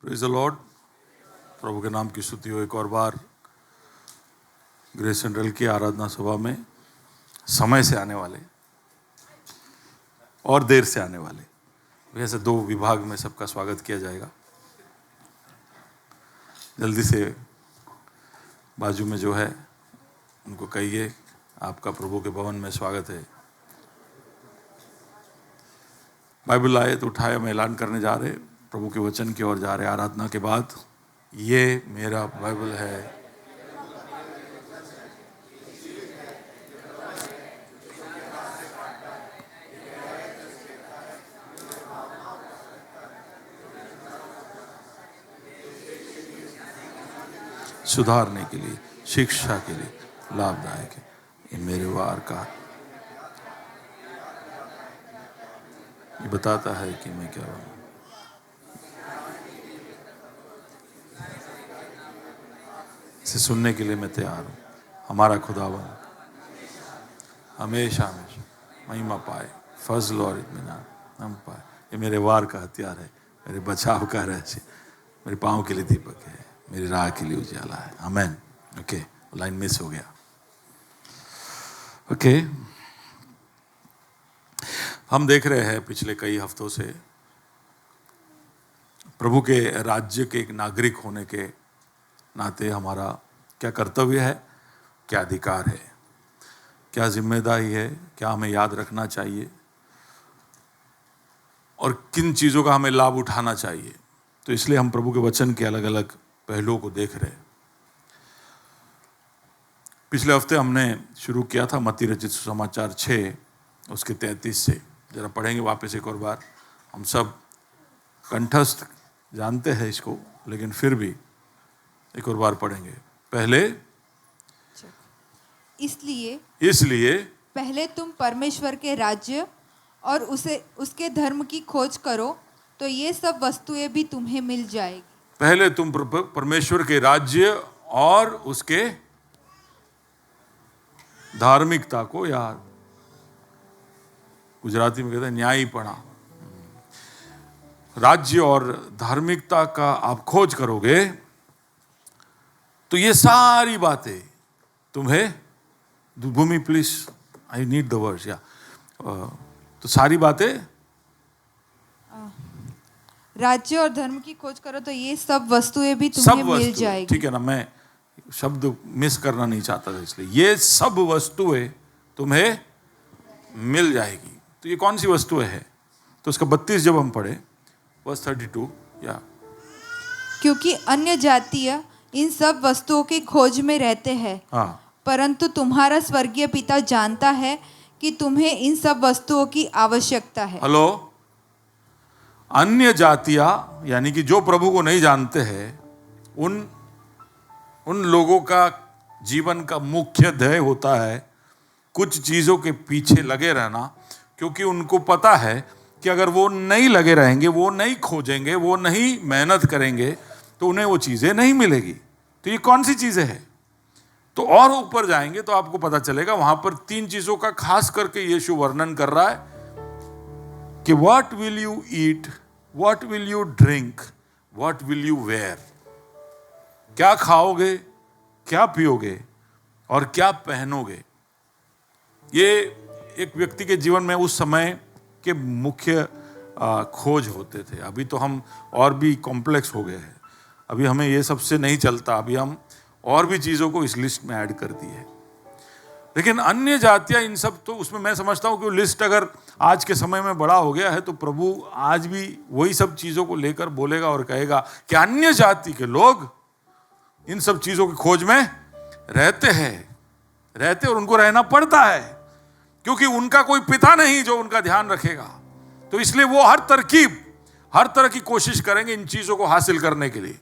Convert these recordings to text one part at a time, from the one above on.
Praise the Lord. प्रभु के नाम की स्तुति हो। एक और बार ग्रेस सेंट्रल की आराधना सभा में समय से आने वाले और देर से आने वाले, वैसे दो विभाग में सबका स्वागत किया जाएगा। जल्दी से बाजू में जो है उनको कहिए आपका प्रभु के भवन में स्वागत है। बाइबल आए तो उठाए, हम ऐलान करने जा रहे, प्रभु के वचन की ओर जा रहे। आराधना के बाद ये मेरा बाइबल है, सुधारने के लिए, शिक्षा के लिए लाभदायक है। ये मेरे वार का ये बताता है कि मैं क्या हूं। इसे सुनने के लिए मैं तैयार हूं। हमारा खुदावन हमेशा हमेशा महिमा पाए, फजल और इत्मीनान हम पाए। ये मेरे वार का हथियार है, मेरे बचाव का रहस्य, मेरे पाँव के लिए दीपक है, मेरी राह के लिए उजाला है। आमेन। ओके, लाइन मिस हो गया। ओके, हम देख रहे हैं पिछले कई हफ्तों से प्रभु के राज्य के एक नागरिक होने के नाते हमारा क्या कर्तव्य है, क्या अधिकार है, क्या जिम्मेदारी है, क्या हमें याद रखना चाहिए और किन चीज़ों का हमें लाभ उठाना चाहिए। तो इसलिए हम प्रभु के वचन के अलग अलग पहलुओं को देख रहे हैं। पिछले हफ्ते हमने शुरू किया था मत्ती रचित सुसमाचार 6 उसके 33 से। जरा पढ़ेंगे वापस एक और बार। हम सब कंठस्थ जानते हैं इसको, लेकिन फिर भी एक और बार पढ़ेंगे। पहले इसलिए पहले तुम परमेश्वर के राज्य और उसके धर्म की खोज करो, तो ये सब वस्तुएं भी तुम्हें मिल जाएगी। पहले तुम परमेश्वर के राज्य और उसके धार्मिकता को, या गुजराती में कहते हैं न्यायीपना, राज्य और धार्मिकता का आप खोज करोगे तो ये सारी बातें तुम्हें, Bhumi please, I need the words, या तो सारी बातें, राज्य और धर्म की खोज करो तो ये सब वस्तुएं भी तुम्हें मिल जाएगी। ठीक है ना, मैं शब्द मिस करना नहीं चाहता था, इसलिए ये सब वस्तुएं तुम्हें मिल जाएगी। तो ये कौन सी वस्तुएं है? तो उसका 32 जब हम पढ़े वर्स 32, या क्योंकि अन्य जातीय इन सब वस्तुओं की खोज में रहते हैं, हाँ, परंतु तुम्हारा स्वर्गीय पिता जानता है कि तुम्हें इन सब वस्तुओं की आवश्यकता है। हेलो, अन्य जातियां यानी कि जो प्रभु को नहीं जानते हैं, उन लोगों का जीवन का मुख्य ध्येय होता है कुछ चीजों के पीछे लगे रहना, क्योंकि उनको पता है कि अगर वो नहीं लगे रहेंगे, वो नहीं खोजेंगे, वो नहीं मेहनत करेंगे, तो उन्हें वो चीजें नहीं मिलेगी। तो ये कौन सी चीजें हैं? तो और ऊपर जाएंगे तो आपको पता चलेगा, वहां पर 3 चीजों का खास करके यीशु वर्णन कर रहा है कि what will you eat, what will you drink, what will you wear. क्या खाओगे, क्या पियोगे और क्या पहनोगे। ये एक व्यक्ति के जीवन में उस समय के मुख्य खोज होते थे। अभी तो हम और भी कॉम्प्लेक्स हो गए हैं, अभी हमें ये सबसे नहीं चलता, अभी हम और भी चीज़ों को इस लिस्ट में ऐड कर दी है। लेकिन अन्य जातियां इन सब, तो उसमें मैं समझता हूं कि वो लिस्ट अगर आज के समय में बड़ा हो गया है तो प्रभु आज भी वही सब चीज़ों को लेकर बोलेगा और कहेगा कि अन्य जाति के लोग इन सब चीज़ों की खोज में रहते और उनको रहना पड़ता है, क्योंकि उनका कोई पिता नहीं जो उनका ध्यान रखेगा। तो इसलिए वो हर तरह की कोशिश करेंगे इन चीज़ों को हासिल करने के लिए।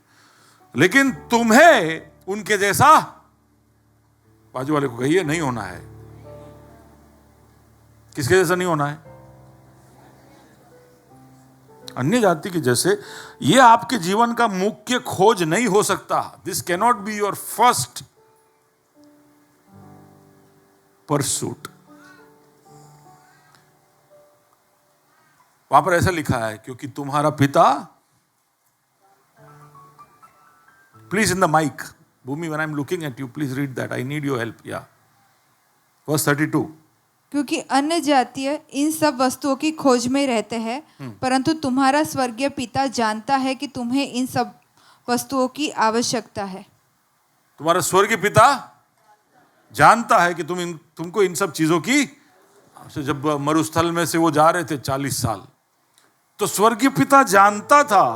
लेकिन तुम्हें उनके जैसा, बाजू वाले को कहिए, नहीं होना है। किसके जैसा नहीं होना है? अन्य जाति के जैसे। ये आपके जीवन का मुख्य खोज नहीं हो सकता। This cannot be your first pursuit. वहां पर ऐसा लिखा है, क्योंकि तुम्हारा पिता Please in the mic. Bhumi, when I'm looking at you, please read that. I need your help. Yeah. Verse 32. क्योंकि अन्य जातीय इन सब वस्तुओं की खोज में रहते हैं, परंतु तुम्हारा स्वर्गीय पिता जानता है कि तुम्हें इन सब वस्तुओं की आवश्यकता है। तुम्हारा स्वर्गीय पिता जानता है कि तुमको इन सब चीजों की। जब मरुस्थल में से वो जा रहे थे 40 साल, तो स्वर्गीय पिता जानता था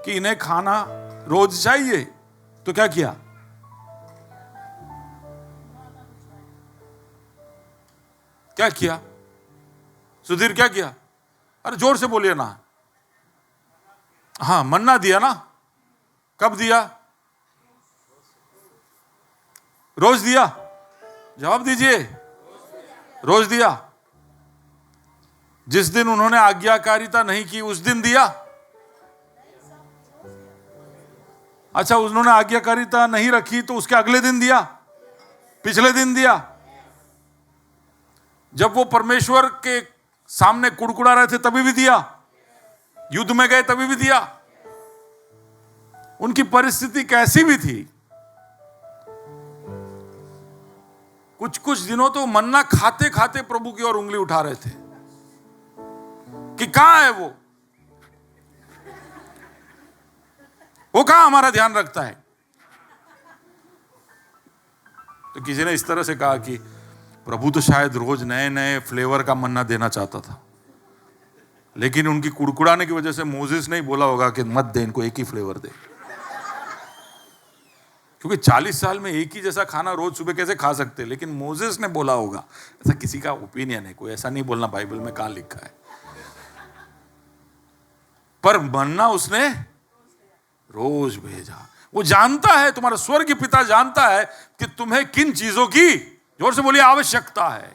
कि इन्हें खाना रोज चाहिए, तो क्या किया? क्या किया सुधीर? क्या किया? अरे जोर से बोलिए ना। हाँ, मन्ना दिया ना। कब दिया? रोज दिया? जवाब दीजिए। रोज दिया। जिस दिन उन्होंने आज्ञाकारिता नहीं की उस दिन दिया? अच्छा, उन्होंने आज्ञाकारिता नहीं रखी तो उसके अगले दिन दिया? पिछले दिन दिया? जब वो परमेश्वर के सामने कुड़कुड़ा रहे थे तभी भी दिया? युद्ध में गए तभी भी दिया? उनकी परिस्थिति कैसी भी थी, कुछ कुछ दिनों तो मन्ना खाते खाते प्रभु की ओर उंगली उठा रहे थे कि कहां है वो कहां हमारा ध्यान रखता है। तो किसी ने इस तरह से कहा कि प्रभु तो शायद रोज नए नए फ्लेवर का मन्ना देना चाहता था, लेकिन उनकी कुड़कुड़ाने की वजह से मोसेस ने बोला होगा कि मत दे इनको, एक ही फ्लेवर दे। क्योंकि 40 साल में एक ही जैसा खाना रोज सुबह कैसे खा सकते, लेकिन मोसेस ने बोला होगा। ऐसा किसी का ओपिनियन है, कोई ऐसा नहीं बोलना बाइबल में कहां लिखा है, पर मन्ना उसने रोज भेजा। वो जानता है, तुम्हारा स्वर्गीय पिता जानता है कि तुम्हें किन चीजों की, जोर से बोलिए, आवश्यकता है।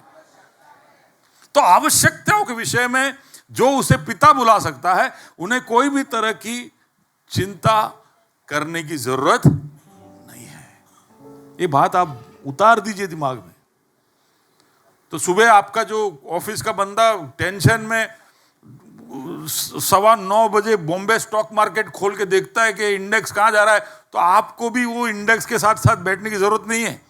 तो आवश्यकताओं के विषय में जो उसे पिता बुला सकता है, उन्हें कोई भी तरह की चिंता करने की जरूरत नहीं है। ये बात आप उतार दीजिए दिमाग में। तो सुबह आपका जो ऑफिस का बंदा टेंशन में 9:15 बजे बॉम्बे स्टॉक मार्केट खोल के देखता है कि इंडेक्स कहां जा रहा है, तो आपको भी वो इंडेक्स के साथ साथ बैठने की जरूरत नहीं है।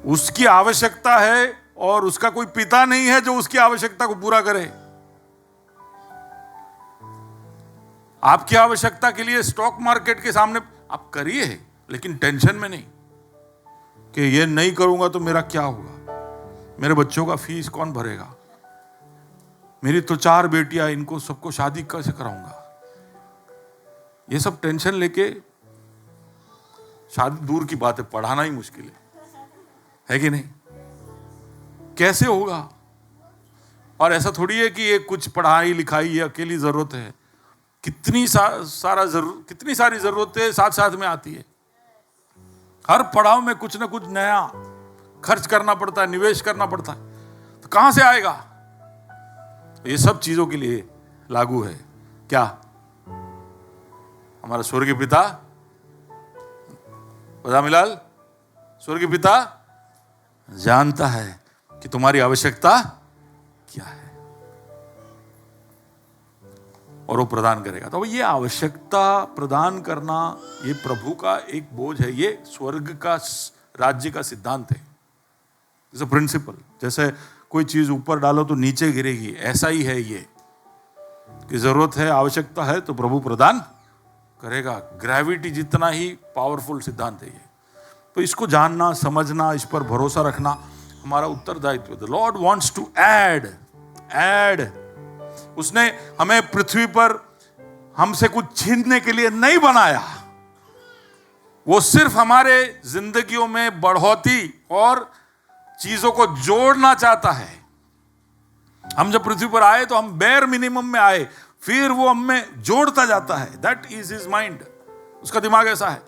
उसकी आवश्यकता है और उसका कोई पिता नहीं है जो उसकी आवश्यकता को पूरा करे। आपकी आवश्यकता के लिए स्टॉक मार्केट के सामने आप करिए, लेकिन टेंशन में नहीं कि ये नहीं करूंगा तो मेरा क्या होगा, मेरे बच्चों का फीस कौन भरेगा, मेरी तो 4 बेटियां, इनको सबको शादी कैसे कराऊंगा। ये सब टेंशन लेके शादी दूर की बात है, पढ़ाना ही मुश्किल है कि नहीं? कैसे होगा? और ऐसा थोड़ी है कि ये कुछ पढ़ाई लिखाई ये अकेली जरूरत है, कितनी सारी जरूरतें साथ साथ में आती है। हर पड़ाव में कुछ ना कुछ नया खर्च करना पड़ता है, निवेश करना पड़ता है, तो कहां से आएगा? ये सब चीजों के लिए लागू है क्या? हमारा स्वर्गीय पिता, पता मिलाल, स्वर्गीय पिता जानता है कि तुम्हारी आवश्यकता क्या है और वो प्रदान करेगा। तो ये आवश्यकता प्रदान करना, ये प्रभु का एक बोझ है, ये स्वर्ग का राज्य का सिद्धांत है। जैसे प्रिंसिपल, जैसे कोई चीज ऊपर डालो तो नीचे गिरेगी, ऐसा ही है ये कि जरूरत है, आवश्यकता है तो प्रभु प्रदान करेगा। ग्रेविटी जितना ही पावरफुल सिद्धांत है ये। तो इसको जानना, समझना, इस पर भरोसा रखना हमारा उत्तरदायित्व है। The lord wants to aid. उसने हमें पृथ्वी पर हमसे कुछ छीनने के लिए नहीं बनाया, वो सिर्फ हमारे जिंदगियों में बढ़ोतरी और चीजों को जोड़ना चाहता है। हम जब पृथ्वी पर आए तो हम बेयर मिनिमम में आए, फिर वो हमें जोड़ता जाता है। दैट इज हिज माइंड, उसका दिमाग ऐसा है।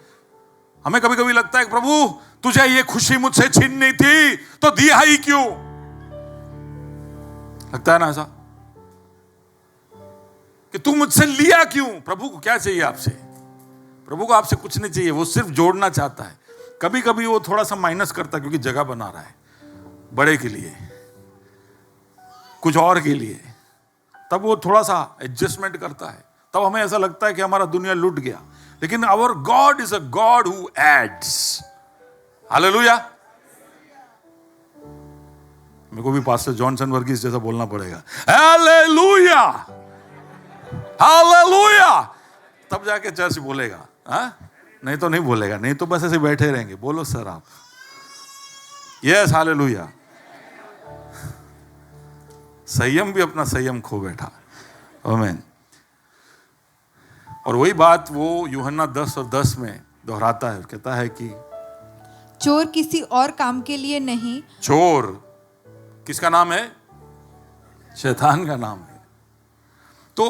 हमें कभी कभी लगता है प्रभु तुझे ये खुशी मुझसे छीननी थी तो दिया ही क्यों, लगता है ना ऐसा कि तू मुझसे लिया क्यों। प्रभु को क्या चाहिए आपसे? प्रभु को आपसे कुछ नहीं चाहिए, वो सिर्फ जोड़ना चाहता है। कभी कभी वो थोड़ा सा माइनस करता है क्योंकि जगह बना रहा है बड़े के लिए, कुछ और के लिए, तब वो थोड़ा सा एडजस्टमेंट करता है। तब हमें ऐसा लगता है कि हमारा दुनिया लूट गया, लेकिन our God is a God who aids. Hallelujah. मेरे को भी पास्टर जॉनसन वर्गीस जैसा बोलना पड़ेगा, हालेलुया हालेलुया, तब जाके चर्च बोलेगा। हाँ, नहीं तो नहीं बोलेगा, नहीं तो बस ऐसे बैठे रहेंगे। बोलो सर आप, यस हालेलुया। संयम भी अपना संयम खो बैठा। आमीन। और वही बात वो यूहन्ना 10 और 10 में दोहराता है, कहता है कि चोर किसी और काम के लिए नहीं। चोर किसका नाम है? शैतान का नाम है। तो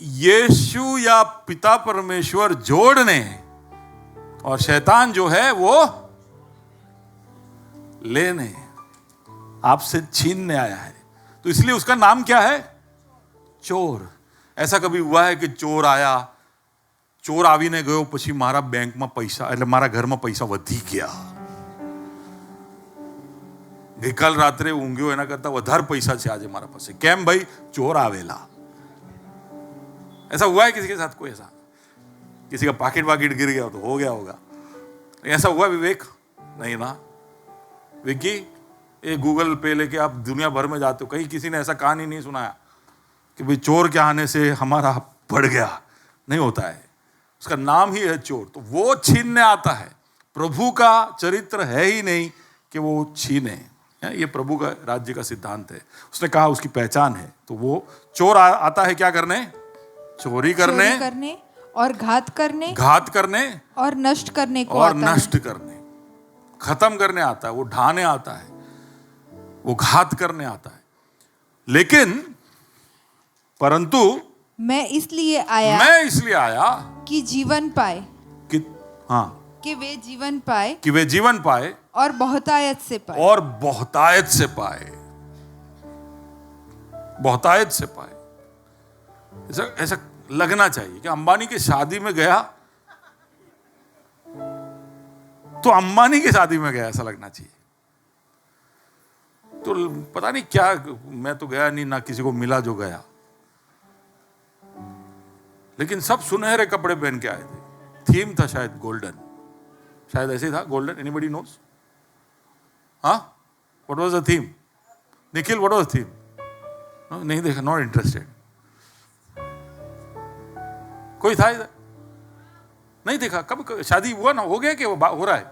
यीशु या पिता परमेश्वर जोड़ने और शैतान जो है वो लेने, आपसे छीनने आया है। तो इसलिए उसका नाम क्या है? चोर। ऐसा कभी हुआ है कि चोर आया, ચોર આવીને ગયો, પછી મારા બેંકમાં પૈસા, એટલે મારા ઘરમાં પૈસા વધી ગયા, ગઈકાલ રાત્રે ઊંઘ્યો એના કરતા વધારે પૈસા છે આજે મારા પાસે, કેમ ભાઈ? ચોર આવેલા। ऐसा हुआ है किसी के साथ? कोई ऐसा, किसी का पाकिट वाकिट गिर गया तो हो गया होगा। ऐसा हुआ विवेक? नहीं ना। विक्की, ये गूगल पे लेके आप दुनिया भर में जाते हो, कहीं किसी ने ऐसा कहानी नहीं सुनाया कि भाई चोर के आने से हमारा बढ़ गया। नहीं होता है, उसका नाम ही है चोर। तो वो छीनने आता है। प्रभु का चरित्र है ही नहीं कि वो छीने, ये प्रभु का राज्य का सिद्धांत है। उसने कहा उसकी पहचान है। तो वो चोर आता है क्या करने? चोरी करने और घात करने और नष्ट करने को और आता है। नष्ट करने, खत्म करने आता है। वो ढाने आता है, वो घात करने आता है। लेकिन परंतु मैं इसलिए आया कि जीवन पाए, कि हाँ, कि वे जीवन पाए, कि वे जीवन पाए और बहुतायत से पाए, और बहुतायत से पाए, बहुतायत से पाए। ऐसा ऐसा लगना चाहिए कि अंबानी की शादी में गया तो अंबानी की शादी में गया, ऐसा लगना चाहिए। तो पता नहीं क्या, मैं तो गया नहीं, ना किसी को मिला जो गया, लेकिन सब सुनहरे कपड़े पहन के आए थे। थीम था शायद गोल्डन, शायद ऐसे ही था, गोल्डन। Anybody knows? हाँ, what was the theme? Nikhil, what was the theme? नहीं देखा, नॉट इंटरेस्टेड। कोई था इधर? नहीं देखा। कब शादी हुआ ना, हो गया कि हो रहा है?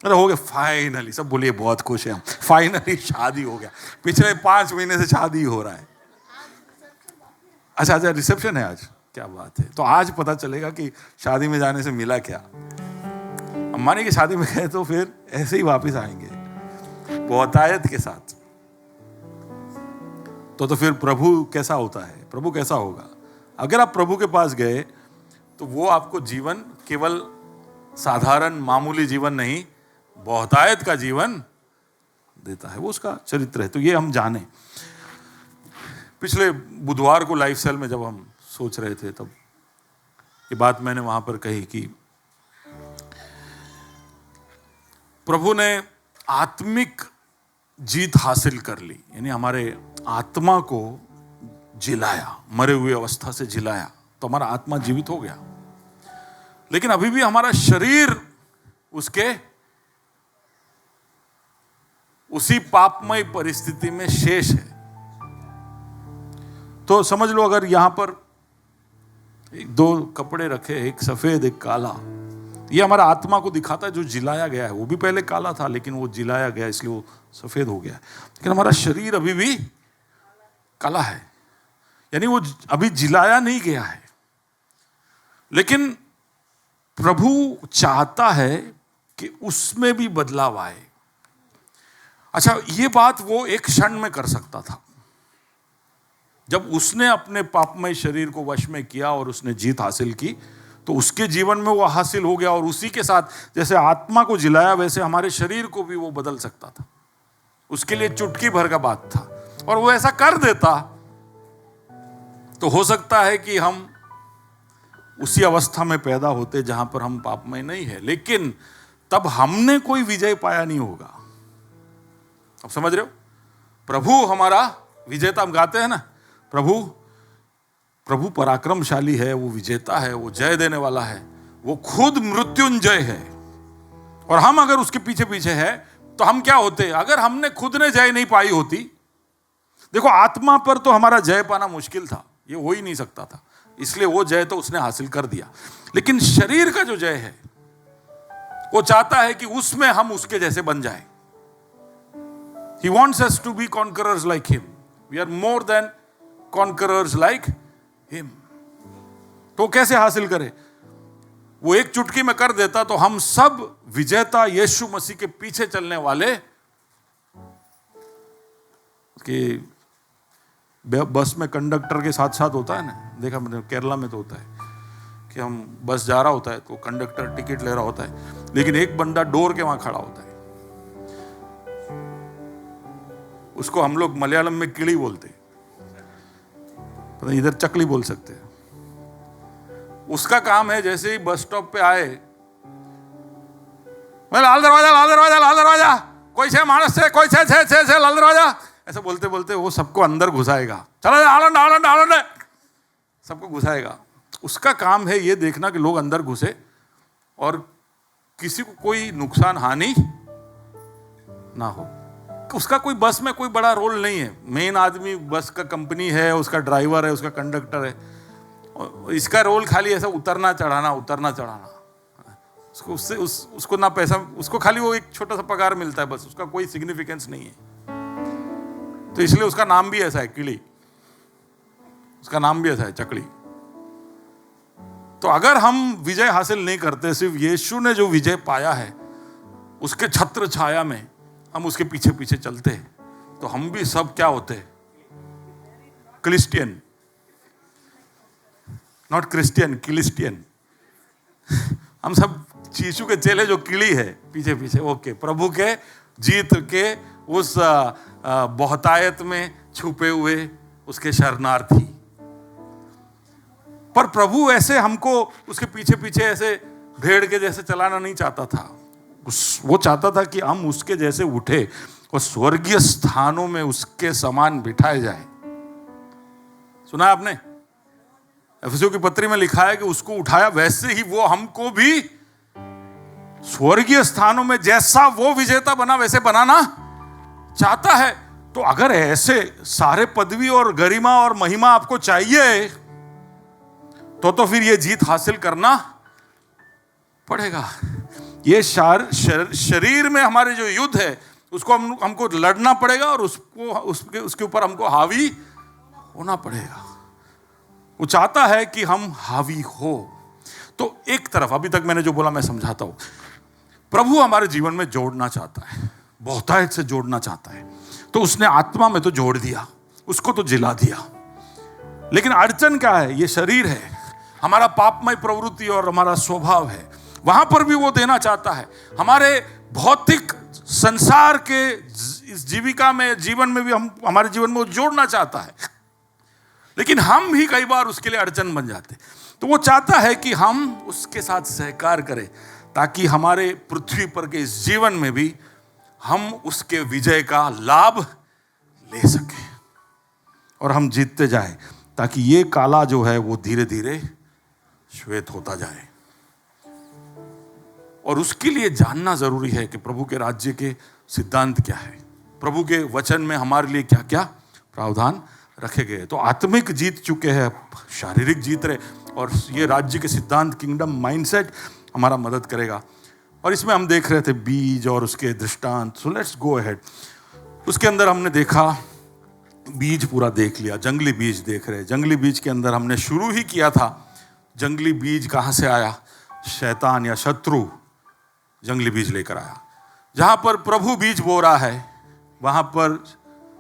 अरे हो गया फाइनली, सब बोलिए बहुत खुश है हम, फाइनली शादी हो गया। पिछले 5 महीने से शादी हो रहा है। अच्छा अच्छा, रिसेप्शन है आज, क्या बात है। तो आज पता चलेगा कि शादी में जाने से मिला क्या। अम्बानी की शादी में गए तो फिर ऐसे ही वापस आएंगे बहुतायत के साथ। तो फिर प्रभु कैसा होता है? प्रभु कैसा होगा? अगर आप प्रभु के पास गए तो वो आपको जीवन, केवल साधारण मामूली जीवन नहीं, बहुतायत का जीवन देता है। वो उसका चरित्र है। तो ये हम जाने। पिछले बुधवार को लाइफ सेल में जब हम सोच रहे थे, तब ये बात मैंने वहां पर कही कि प्रभु ने आत्मिक जीत हासिल कर ली, यानी हमारे आत्मा को जिलाया, मरे हुए अवस्था से जिलाया, तो हमारा आत्मा जीवित हो गया। लेकिन अभी भी हमारा शरीर उसके उसी पापमय परिस्थिति में शेष है। तो समझ लो, अगर यहां पर 2 कपड़े रखे, एक सफेद एक काला, ये हमारा आत्मा को दिखाता है जो जिलाया गया है। वो भी पहले काला था, लेकिन वो जिलाया गया इसलिए वो सफेद हो गया। लेकिन हमारा शरीर अभी भी काला है, यानी वो अभी जिलाया नहीं गया है। लेकिन प्रभु चाहता है कि उसमें भी बदलाव आए। अच्छा, ये बात वो एक क्षण में कर सकता था, जब उसने अपने पापमय शरीर को वश में किया और उसने जीत हासिल की, तो उसके जीवन में वो हासिल हो गया। और उसी के साथ जैसे आत्मा को जिलाया, वैसे हमारे शरीर को भी वो बदल सकता था। उसके लिए चुटकी भर का बात था, और वो ऐसा कर देता तो हो सकता है कि हम उसी अवस्था में पैदा होते जहां पर हम पापमय नहीं है, लेकिन तब हमने कोई विजय पाया नहीं होगा। अब समझ रहे हो? प्रभु हमारा विजेता, हम गाते हैं ना, प्रभु पराक्रमशाली है, वो विजेता है, वो जय देने वाला है। वो खुद मृत्युंजय है, और हम अगर उसके पीछे पीछे है तो हम क्या होते? अगर हमने खुद ने जय नहीं पाई होती, देखो आत्मा पर तो हमारा जय पाना मुश्किल था, ये हो ही नहीं सकता था, इसलिए वो जय तो उसने हासिल कर दिया। लेकिन शरीर का जो जय है, वो चाहता है कि उसमें हम उसके जैसे बन जाएं। He wants us to be conquerors like him. We are more than conquerors like him. तो कैसे हासिल करे? वो एक चुटकी में कर देता तो हम सब विजेता यीशु मसीह के पीछे चलने वाले कि बस में कंडक्टर के साथ साथ होता है ना, देखा मैंने केरला में तो होता है कि हम बस जा रहा होता है तो कंडक्टर टिकट ले रहा होता है, लेकिन एक बंदा डोर के वहां खड़ा होता है, उसको हम लोग मलयालम में किड़ी बोलते हैं, पता इधर चकली बोल सकते हैं। उसका काम है जैसे ही बस स्टॉप पे आए, लाल दरवाजा लाल दरवाजा लाल दरवाजा, कोई से मानस से कोई से लाल दरवाजा, ऐसा बोलते बोलते वो सबको अंदर घुसाएगा, चलो आनंद आनंद आनंद, सबको घुसाएगा। उसका काम है ये देखना कि लोग अंदर घुसे और किसी को कोई नुकसान हानि ना हो। उसका कोई बस में कोई बड़ा रोल नहीं है, मेन आदमी बस का कंपनी है, उसका ड्राइवर है, उसका कंडक्टर है, इसका रोल खाली ऐसा उतरना चढ़ाना उसको उससे उसको ना पैसा, उसको खाली वो एक छोटा सा पगार मिलता है बस, उसका कोई सिग्निफिकेंस नहीं है। तो इसलिए उसका नाम भी ऐसा है किली, उसका नाम भी ऐसा है चकली। तो अगर हम विजय हासिल नहीं करते, सिर्फ यीशु ने जो विजय पाया है उसके छत्र छाया में हम उसके पीछे पीछे चलते हैं, तो हम भी सब क्या होते हैं? Christian, not Christian, Christian. हम सब यीशु के चेले जो किली है पीछे पीछे, ओके, प्रभु के जीत के उस बहुतायत में छुपे हुए उसके शरणार्थी। पर प्रभु ऐसे हमको उसके पीछे पीछे ऐसे भेड़ के जैसे चलाना नहीं चाहता था, वो चाहता था कि हम उसके जैसे उठे और स्वर्गीय स्थानों में उसके समान बिठाए जाए। सुना है आपने? एफिसियों की पत्री में लिखा है कि उसको उठाया वैसे ही वो हमको भी स्वर्गीय स्थानों में जैसा वो विजेता बना वैसे बनाना चाहता है। तो अगर ऐसे सारे पदवी और गरिमा और महिमा आपको चाहिए तो फिर ये जीत हासिल करना पड़ेगा। ये शरीर में हमारे जो युद्ध है उसको हमको लड़ना पड़ेगा और उसके ऊपर हमको हावी होना पड़ेगा। वो चाहता है कि हम हावी हो। तो एक तरफ अभी तक मैंने जो बोला मैं समझाता हूं, प्रभु हमारे जीवन में जोड़ना चाहता है, बहुतायत से जोड़ना चाहता है, तो उसने आत्मा में तो जोड़ दिया, उसको तो जिला दिया। लेकिन अड़चन क्या है? ये शरीर है, हमारा पापमय प्रवृत्ति और हमारा स्वभाव है, वहां पर भी वो देना चाहता है। हमारे भौतिक संसार के इस जीविका में, जीवन में भी हमारे जीवन में वो जोड़ना चाहता है, लेकिन हम ही कई बार उसके लिए अड़चन बन जाते। तो वो चाहता है कि हम उसके साथ सहकार करें ताकि हमारे पृथ्वी पर के इस जीवन में भी हम उसके विजय का लाभ ले सकें और हम जीतते जाएं, ताकि ये काला जो है वो धीरे धीरे श्वेत होता जाए। और उसके लिए जानना जरूरी है कि प्रभु के राज्य के सिद्धांत क्या है, प्रभु के वचन में हमारे लिए क्या क्या प्रावधान रखे गए। तो आत्मिक जीत चुके हैं, शारीरिक जीत रहे, और ये राज्य के सिद्धांत, किंगडम माइंडसेट हमारा मदद करेगा। और इसमें हम देख रहे थे बीज और उसके दृष्टांत। So let's go ahead. उसके अंदर हमने देखा, बीज पूरा देख लिया, जंगली बीज देख रहे। जंगली बीज के अंदर हमने शुरू ही किया था, जंगली बीज कहाँ से आया? शैतान या शत्रु जंगली बीज लेकर आया। जहां पर प्रभु बीज बो रहा है वहां पर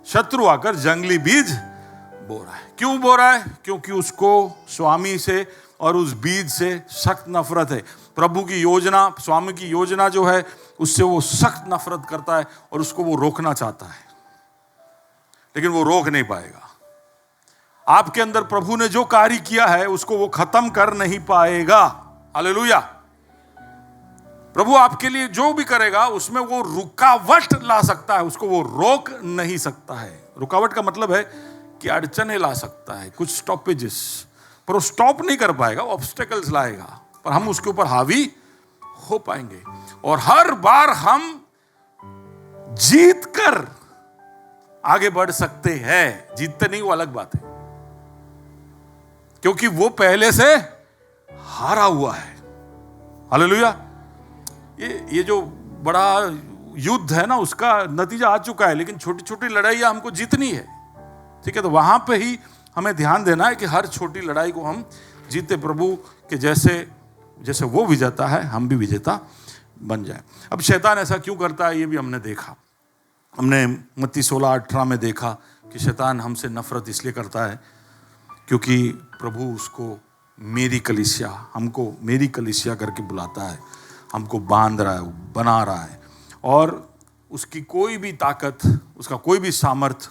शत्रु आकर जंगली बीज बो रहा है। क्यों बो रहा है? क्योंकि उसको स्वामी से और उस बीज से सख्त नफरत है। प्रभु की योजना, स्वामी की योजना जो है उससे वो सख्त नफरत करता है और उसको वो रोकना चाहता है, लेकिन वो रोक नहीं पाएगा। आपके अंदर प्रभु ने जो कार्य किया है उसको वो खत्म कर नहीं पाएगा। हालेलुया। प्रभु आपके लिए जो भी करेगा उसमें वो रुकावट ला सकता है, उसको वो रोक नहीं सकता है। रुकावट का मतलब है कि अड़चने ला सकता है, कुछ स्टॉपेजेस, पर वो स्टॉप नहीं कर पाएगा, वो ऑब्स्टेकल्स लाएगा। पर हम उसके ऊपर हावी हो पाएंगे। और हर बार हम जीत कर आगे बढ़ सकते हैं। जीतते नहीं वो अलग बात है, क्योंकि वो पहले से हारा हुआ है। हालेलुया। ये जो बड़ा युद्ध है ना, उसका नतीजा आ चुका है, लेकिन छोटी छोटी लड़ाइयां हमको जीतनी है। ठीक है, तो वहां पे ही हमें ध्यान देना है कि हर छोटी लड़ाई को हम जीते, प्रभु के जैसे वो विजेता है, हम भी विजेता बन जाए। अब शैतान ऐसा क्यों करता है, ये भी हमने देखा। हमने मत्ती 16:18 में देखा कि शैतान हमसे नफरत इसलिए करता है क्योंकि प्रभु उसको हमको मेरी कलीसिया करके बुलाता है, हमको बांध रहा है, बना रहा है, और उसकी कोई भी ताकत, उसका कोई भी सामर्थ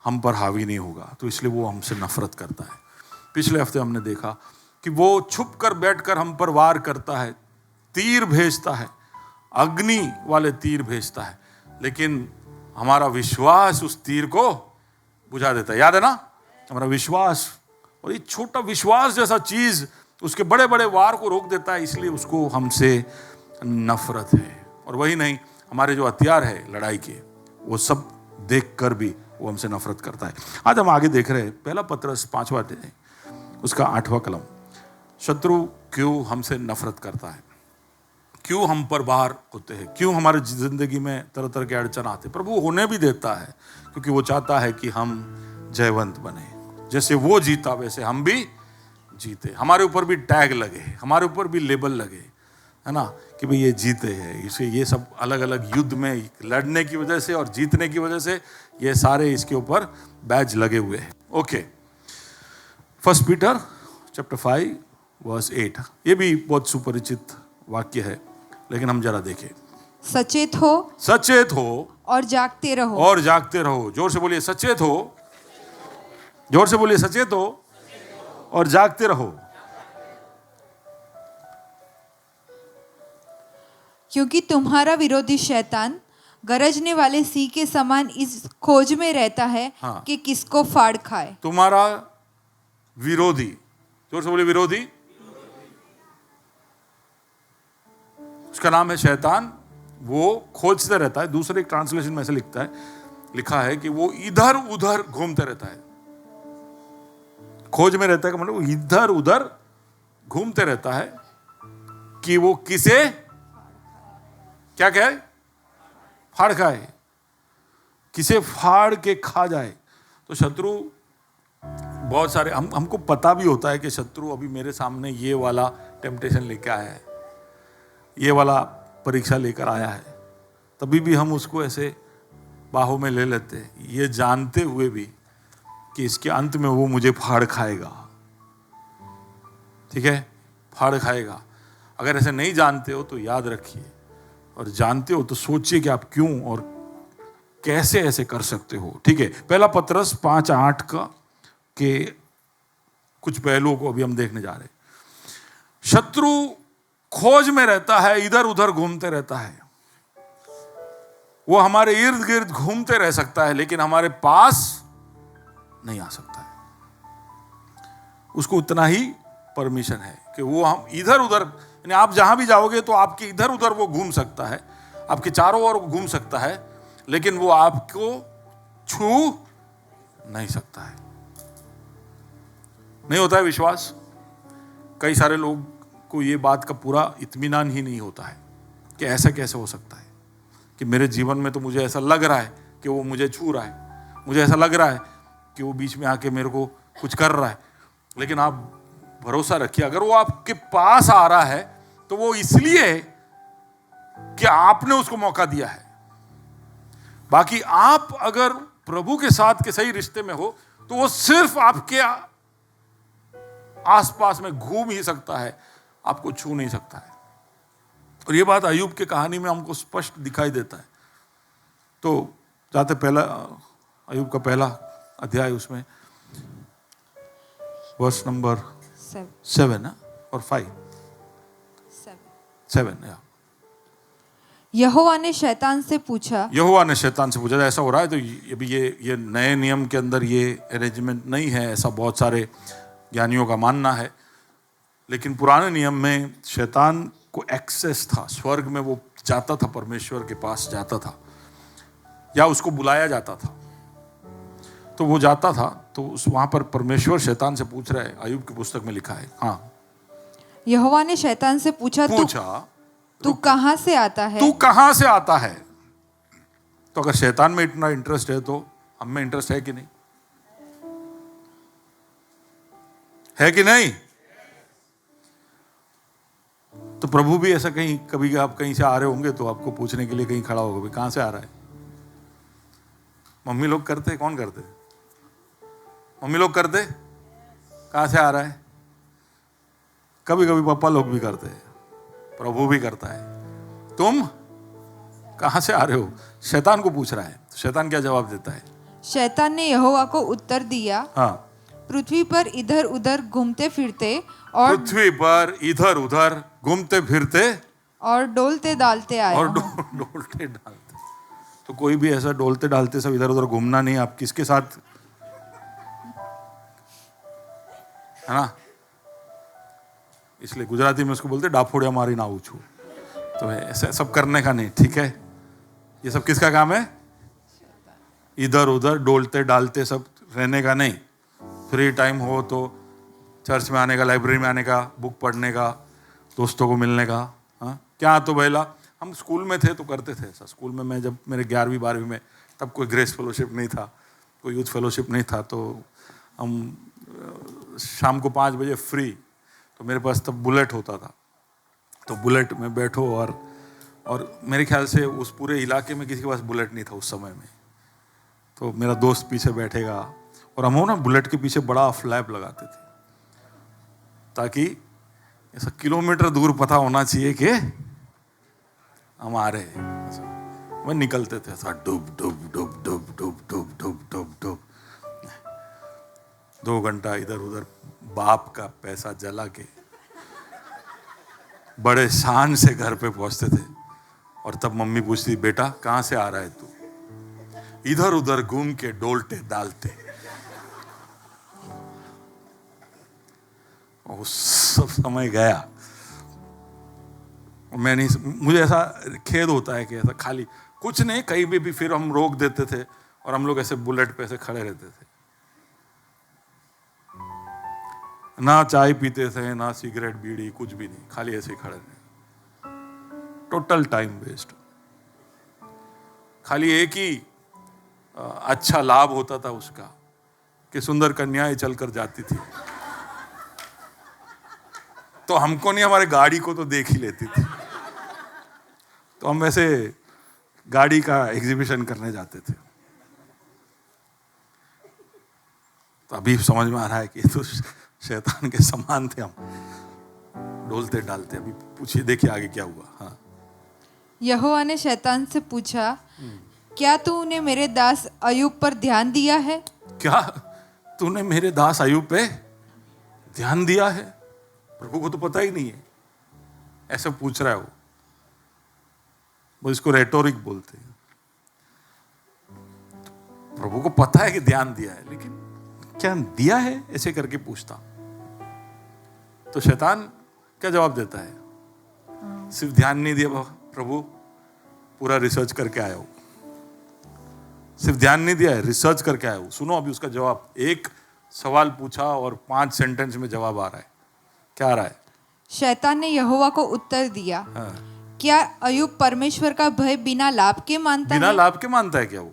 हम पर हावी नहीं होगा। तो इसलिए वो हमसे नफरत करता है। पिछले हफ्ते हमने देखा कि वो छुप कर बैठकर हम पर वार करता है, तीर भेजता है, अग्नि वाले तीर भेजता है, लेकिन हमारा विश्वास उस तीर को बुझा देता है। याद है ना, हमारा विश्वास, और ये छोटा विश्वास जैसा चीज उसके बड़े बड़े वार को रोक देता है, इसलिए उसको हमसे नफरत है। और वही नहीं, हमारे जो हथियार है लड़ाई के, वो सब देख कर भी वो हमसे नफरत करता है। आज हम आगे देख रहे हैं 1 पतरस 5वां अध्याय, उसका 8वां कलम। शत्रु क्यों हमसे नफरत करता है, क्यों हम पर बाहर होते हैं, क्यों हमारे जिंदगी में तरह तरह के अड़चन आते। प्रभु होने भी देता है क्योंकि वो चाहता है कि हम जयवंत बने। जैसे वो जीता वैसे हम भी जीते, हमारे ऊपर भी टैग लगे, हमारे ऊपर भी लेबल लगे, है ना, कि भाई ये जीते हैं। इसे ये सब अलग अलग युद्ध में लड़ने की वजह से और जीतने की वजह से ये सारे इसके ऊपर बैज लगे हुए हैं। ओके, 1 पीटर चैप्टर 5:8, ये भी बहुत सुपरिचित वाक्य है, लेकिन हम जरा देखें। सचेत हो और जागते रहो। जोर से बोलिए, सचेत हो। जोर से बोलिए, सचेत हो और जागते रहो। क्योंकि तुम्हारा विरोधी शैतान गरजने वाले सिंह के समान इस खोज में रहता है कि किसको फाड़ खाए। तुम्हारा विरोधी, जोर से बोलिए, विरोधी। उसका नाम है शैतान। वो खोजते रहता है। दूसरे एक ट्रांसलेशन में ऐसे लिखा है कि वो इधर उधर घूमते रहता है। खोज में रहता है का मतलब वो इधर उधर घूमते रहता है कि वो किसे क्या कहे, फाड़ खाए, किसे फाड़ के खा जाए। तो शत्रु बहुत सारे, हमको पता भी होता है कि शत्रु अभी मेरे सामने ये वाला टेम्पटेशन लेकर आया है, ये वाला परीक्षा लेकर आया है, तभी भी हम उसको ऐसे बाहों में ले लेते हैं, ये जानते हुए भी कि इसके अंत में वो मुझे फाड़ खाएगा। ठीक है, फाड़ खाएगा। अगर ऐसे नहीं जानते हो तो याद रखिए, और जानते हो तो सोचिए कि आप क्यों और कैसे ऐसे कर सकते हो। ठीक है, 1 पतरस 5:8 के कुछ पहलुओं को अभी हम देखने जा रहे हैं। शत्रु खोज में रहता है, इधर उधर घूमते रहता है। वो हमारे इर्द गिर्द घूमते रह सकता है, लेकिन हमारे पास नहीं आ सकता है। उसको उतना ही परमिशन है कि वो हम इधर उधर, यानी आप जहां भी जाओगे तो आपके इधर उधर वो घूम सकता है, आपके चारों ओर घूम सकता है, लेकिन वो आपको छू नहीं सकता है। नहीं होता है विश्वास। कई सारे लोग को ये बात का पूरा इत्मीनान ही नहीं होता है कि ऐसा कैसे हो सकता है कि मेरे जीवन में तो मुझे ऐसा लग रहा है कि वो मुझे छू रहा है, मुझे ऐसा लग रहा है कि वो बीच में आके मेरे को कुछ कर रहा है। लेकिन आप भरोसा रखिए, अगर वो आपके पास आ रहा है तो वो इसलिए कि आपने उसको मौका दिया है। बाकी आप अगर प्रभु के साथ के सही रिश्ते में हो तो वो सिर्फ आपके आसपास में घूम ही सकता है, आपको छू नहीं सकता है। और ये बात अय्यूब की कहानी में हमको स्पष्ट दिखाई देता है। तो जाते पहला अय्यूब का पहला अध्याय, उसमें वर्स नंबर 7 और 5 7। यहोवा ने शैतान से पूछा, ऐसा हो रहा है तो अभी ये नए नियम के अंदर ये अरेंजमेंट नहीं है, ऐसा बहुत सारे ज्ञानियों का मानना है। लेकिन पुराने नियम में शैतान को एक्सेस था, स्वर्ग में वो जाता था, परमेश्वर के पास जाता था, या उसको बुलाया जाता था। तो वो जाता था, तो उस वहां पर परमेश्वर शैतान से पूछ रहा है, अय्यूब की पुस्तक में लिखा है। हाँ, यहोवा ने शैतान से पूछा, तू कहाँ से आता है? तू कहाँ से आता है? तो अगर शैतान में इतना इंटरेस्ट है तो हम में इंटरेस्ट है कि नहीं? है कि नहीं? तो प्रभु भी ऐसा कहीं, कभी आप कहीं से आ रहे होंगे तो आपको पूछने के लिए कहीं खड़ा होगा, भाई कहां से आ रहा है? मम्मी लोग करते, कौन करते? मम्मी लोग करते, कहां से आ रहा है? कभी कभी पापा लोग भी करते हैं, प्रभु भी करता है, तुम कहां से आ रहे हो? शैतान को पूछ रहा है। तो शैतान क्या जवाब देता है? शैतान ने यहोवा को उत्तर दिया, हाँ, पृथ्वी पर इधर उधर घूमते फिरते और पृथ्वी पर इधर उधर घूमते फिरते और डोलते डालते आया और हूं। डोलते डालते। तो कोई भी ऐसा डोलते डालते सब इधर उधर घूमना नहीं। आप किसके साथ, है ना? इसलिए गुजराती में उसको बोलते डाफोड़िया मारी ना उछू। तो ऐसा सब करने का नहीं, ठीक है? ये सब किसका काम है? इधर उधर डोलते डालते सब रहने का नहीं। फ्री टाइम हो तो चर्च में आने का, लाइब्रेरी में आने का, बुक पढ़ने का, दोस्तों को मिलने का। हाँ, क्या तो पहला हम स्कूल में थे तो करते थे ऐसा। स्कूल में मैं जब मेरे 11वीं 12वीं में, तब कोई ग्रेस फेलोशिप नहीं था, कोई यूथ फेलोशिप नहीं था, तो हम शाम को 5 बजे फ्री, तो मेरे पास तब बुलेट होता था। तो बुलेट में बैठो और मेरे ख्याल से उस पूरे इलाके में किसी के पास बुलेट नहीं था उस समय में। तो मेरा दोस्त पीछे बैठेगा और हम ना बुलेट के पीछे बड़ा फ्लैप लगाते थे, ताकि ऐसा किलोमीटर दूर पता होना चाहिए कि हम आ रहे हैं। वो निकलते थे ऐसा डुब डुब डुब डुब डुब डुब डुब डुब डुब। 2 घंटा इधर उधर बाप का पैसा जला के बड़े शान से घर पे पहुंचते थे। और तब मम्मी पूछती, बेटा कहां से आ रहा है तू? इधर उधर घूम के डोलते डालते। वो सब समय गया। मैं नहीं, मुझे ऐसा खेद होता है कि ऐसा खाली कुछ नहीं, कहीं भी फिर हम रोक देते थे और हम लोग ऐसे बुलेट पे ऐसे खड़े रहते थे। ना चाय पीते थे, ना सिगरेट बीड़ी, कुछ भी नहीं, खाली ऐसे ही खड़े रहे। Total time waste. खाली एक ही अच्छा लाभ होता था उसका कि सुंदर कन्याएं चलकर जाती थी, तो हमको नहीं, हमारे गाड़ी को तो देख ही लेती थी। तो हम ऐसे गाड़ी का एग्जीबिशन करने जाते थे। तो अभी समझ में आ रहा है कि तो शैतान के समान थे हम, डोलते डालते। अभी पूछिए, देखिए आगे क्या हुआ। हाँ, यहोवा ने शैतान से पूछा, क्या तूने मेरे दास अय्यूब पर ध्यान दिया है? क्या तूने मेरे दास अय्यूब पे ध्यान दिया है? प्रभु को तो पता ही नहीं है, ऐसा पूछ रहा है वो इसको रेटोरिक बोलते हैं। प्रभु को पता है कि ध्यान दिया है, लेकिन क्या दिया है ऐसे करके पूछता। तो शैतान क्या जवाब देता है? सिर्फ ध्यान नहीं दिया प्रभु, पूरा रिसर्च करके आया हूं। सिर्फ ध्यान नहीं दिया है, रिसर्च करके आया हूं। सुनो अभी उसका जवाब। एक सवाल पूछा और 5 सेंटेंस में जवाब आ रहा है। क्या आ रहा है? शैतान ने यहोवा को उत्तर दिया, हाँ। क्या अय्यूब परमेश्वर का भय बिना लाभ के मानता बिना है? लाभ के मानता है क्या वो?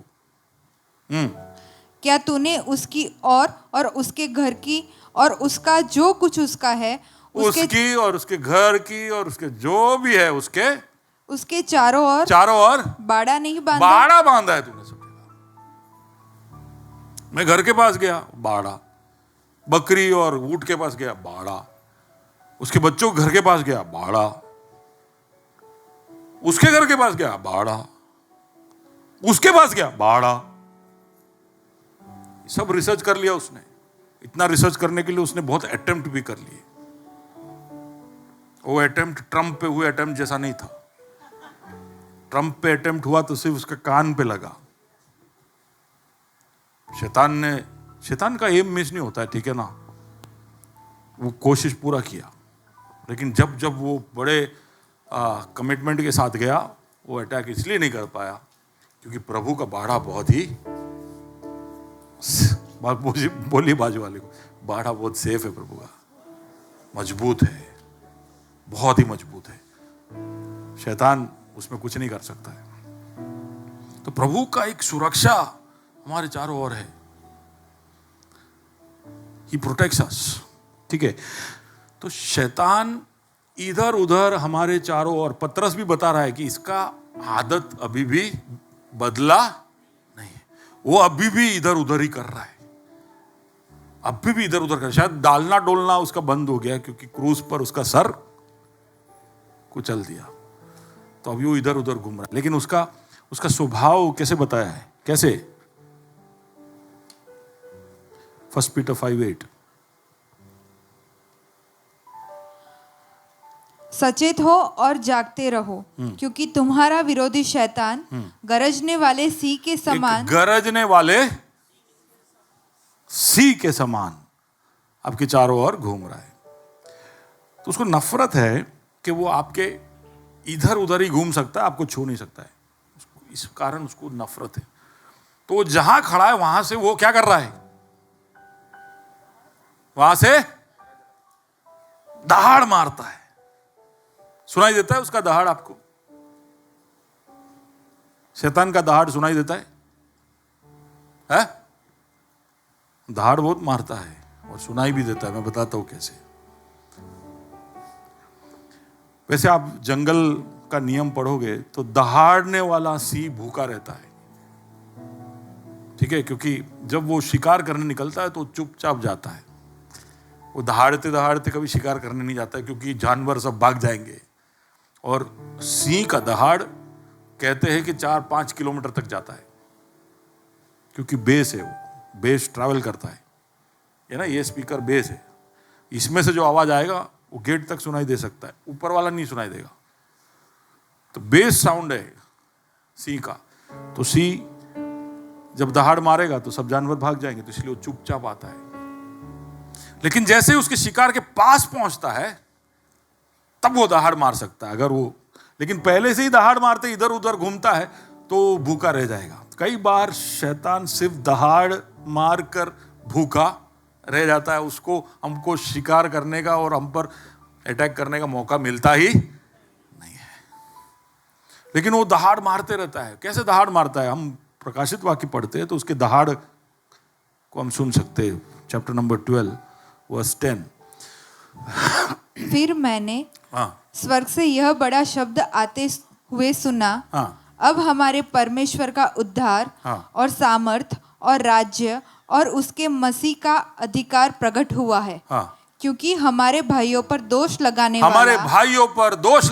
क्या तूने उसकी और उसके घर की और उसका जो कुछ उसका है, उसकी और उसके घर की और उसके जो भी है उसके चारों ओर बाड़ा नहीं बांधा? बाड़ा बांधा है तूने सब जगह। मैं घर के पास गया, बाड़ा। बकरी और ऊंट के पास गया, बाड़ा। उसके बच्चों के घर के पास गया, बाड़ा। उसके घर के पास गया, बाड़ा। उसके पास गया, बाड़ा। सब रिसर्च कर लिया उसने। इतना रिसर्च करने के लिए उसने बहुत अटेम्प्ट भी कर लिए। वो अटेम्प्ट ट्रंप पे हुए अटेम्प्ट जैसा नहीं था। ट्रंप पे अटेम्प्ट हुआ तो सिर्फ उसके कान पे लगा। शैतान का एम मिस नहीं होता है, ठीक है ना? वो कोशिश पूरा किया। लेकिन जब जब वो बड़े कमिटमेंट के साथ गया, वो अटैक इसलिए नहीं कर पाया क्योंकि प्रभु का बाड़ा बहुत ही बोली बाजू वाले को, बाड़ा बहुत सेफ है प्रभु का, मजबूत है, बहुत ही मजबूत है, शैतान उसमें कुछ नहीं कर सकता है। तो प्रभु का एक सुरक्षा हमारे चारों ओर है, ही प्रोटेक्ट्स अस, ठीक है। तो शैतान इधर उधर हमारे चारों ओर, पतरस भी बता रहा है कि इसका आदत अभी भी बदला नहीं है, वो अभी भी इधर उधर ही कर रहा है, अभी भी इधर उधर कर, शायद डालना डोलना उसका बंद हो गया क्योंकि क्रूज पर उसका सर कुचल दिया, तो अभी वो इधर उधर घूम रहा है। लेकिन उसका स्वभाव कैसे बताया है, कैसे? 1 पीटर 5:8, सचेत हो और जागते रहो, क्योंकि तुम्हारा विरोधी शैतान गरजने वाले सिंह के समान, गरजने वाले सिंह के समान आपके चारों ओर घूम रहा है। तो उसको नफरत है कि वो आपके इधर उधर ही घूम सकता है, आपको छू नहीं सकता है, इस कारण उसको नफरत है। तो वो जहां खड़ा है वहां से वो क्या कर रहा है, वहां से दहाड़ मारता है। सुनाई देता है उसका दहाड़ आपको? शैतान का दहाड़ सुनाई देता है? दहाड़ बहुत मारता है और सुनाई भी देता है, मैं बताता हूं कैसे। वैसे आप जंगल का नियम पढ़ोगे तो दहाड़ने वाला सिंह भूखा रहता है, ठीक है, क्योंकि जब वो शिकार करने निकलता है तो चुपचाप जाता है, वो दहाड़ते दहाड़ते कभी शिकार करने नहीं जाता है क्योंकि जानवर सब भाग जाएंगे। और सिंह का दहाड़ कहते हैं कि 4-5 किलोमीटर तक जाता है, क्योंकि बेस है, वो बेस ट्रैवल करता है, ये ना, ये स्पीकर बेस है, इसमें से जो आवाज आएगा वो गेट तक सुनाई दे सकता है, ऊपर वाला नहीं सुनाई देगा। तो बेस साउंड है सिंह का। तो सिंह जब दहाड़ मारेगा तो सब जानवर भाग जाएंगे, तो इसलिए वो चुपचाप आता है। लेकिन जैसे ही उसके शिकार के पास पहुंचता है तब वो दहाड़ मार सकता है, अगर वो, लेकिन पहले से ही दहाड़ मारते इधर उधर घूमता है तो भूखा रह जाएगा। कई बार शैतान सिर्फ दहाड़ मार कर भूखा रह जाता है, उसको हमको शिकार करने का और हम पर अटैक करने का मौका मिलता ही नहीं है, लेकिन वो दहाड़ मारते रहता है। कैसे दहाड़ मारता है? हम प्रकाशित वाक्य पढ़ते हैं तो उसके दहाड़ को हम सुन सकते हैं, चैप्टर नंबर 12 वर्स 10। फिर मैंने स्वर्ग से यह बड़ा शब्द आते हुए सुना, अब हमारे परमेश्वर का उद्धार और सामर्थ और राज्य और उसके मसीह का अधिकार प्रकट हुआ है, क्योंकि हमारे भाइयों पर दोष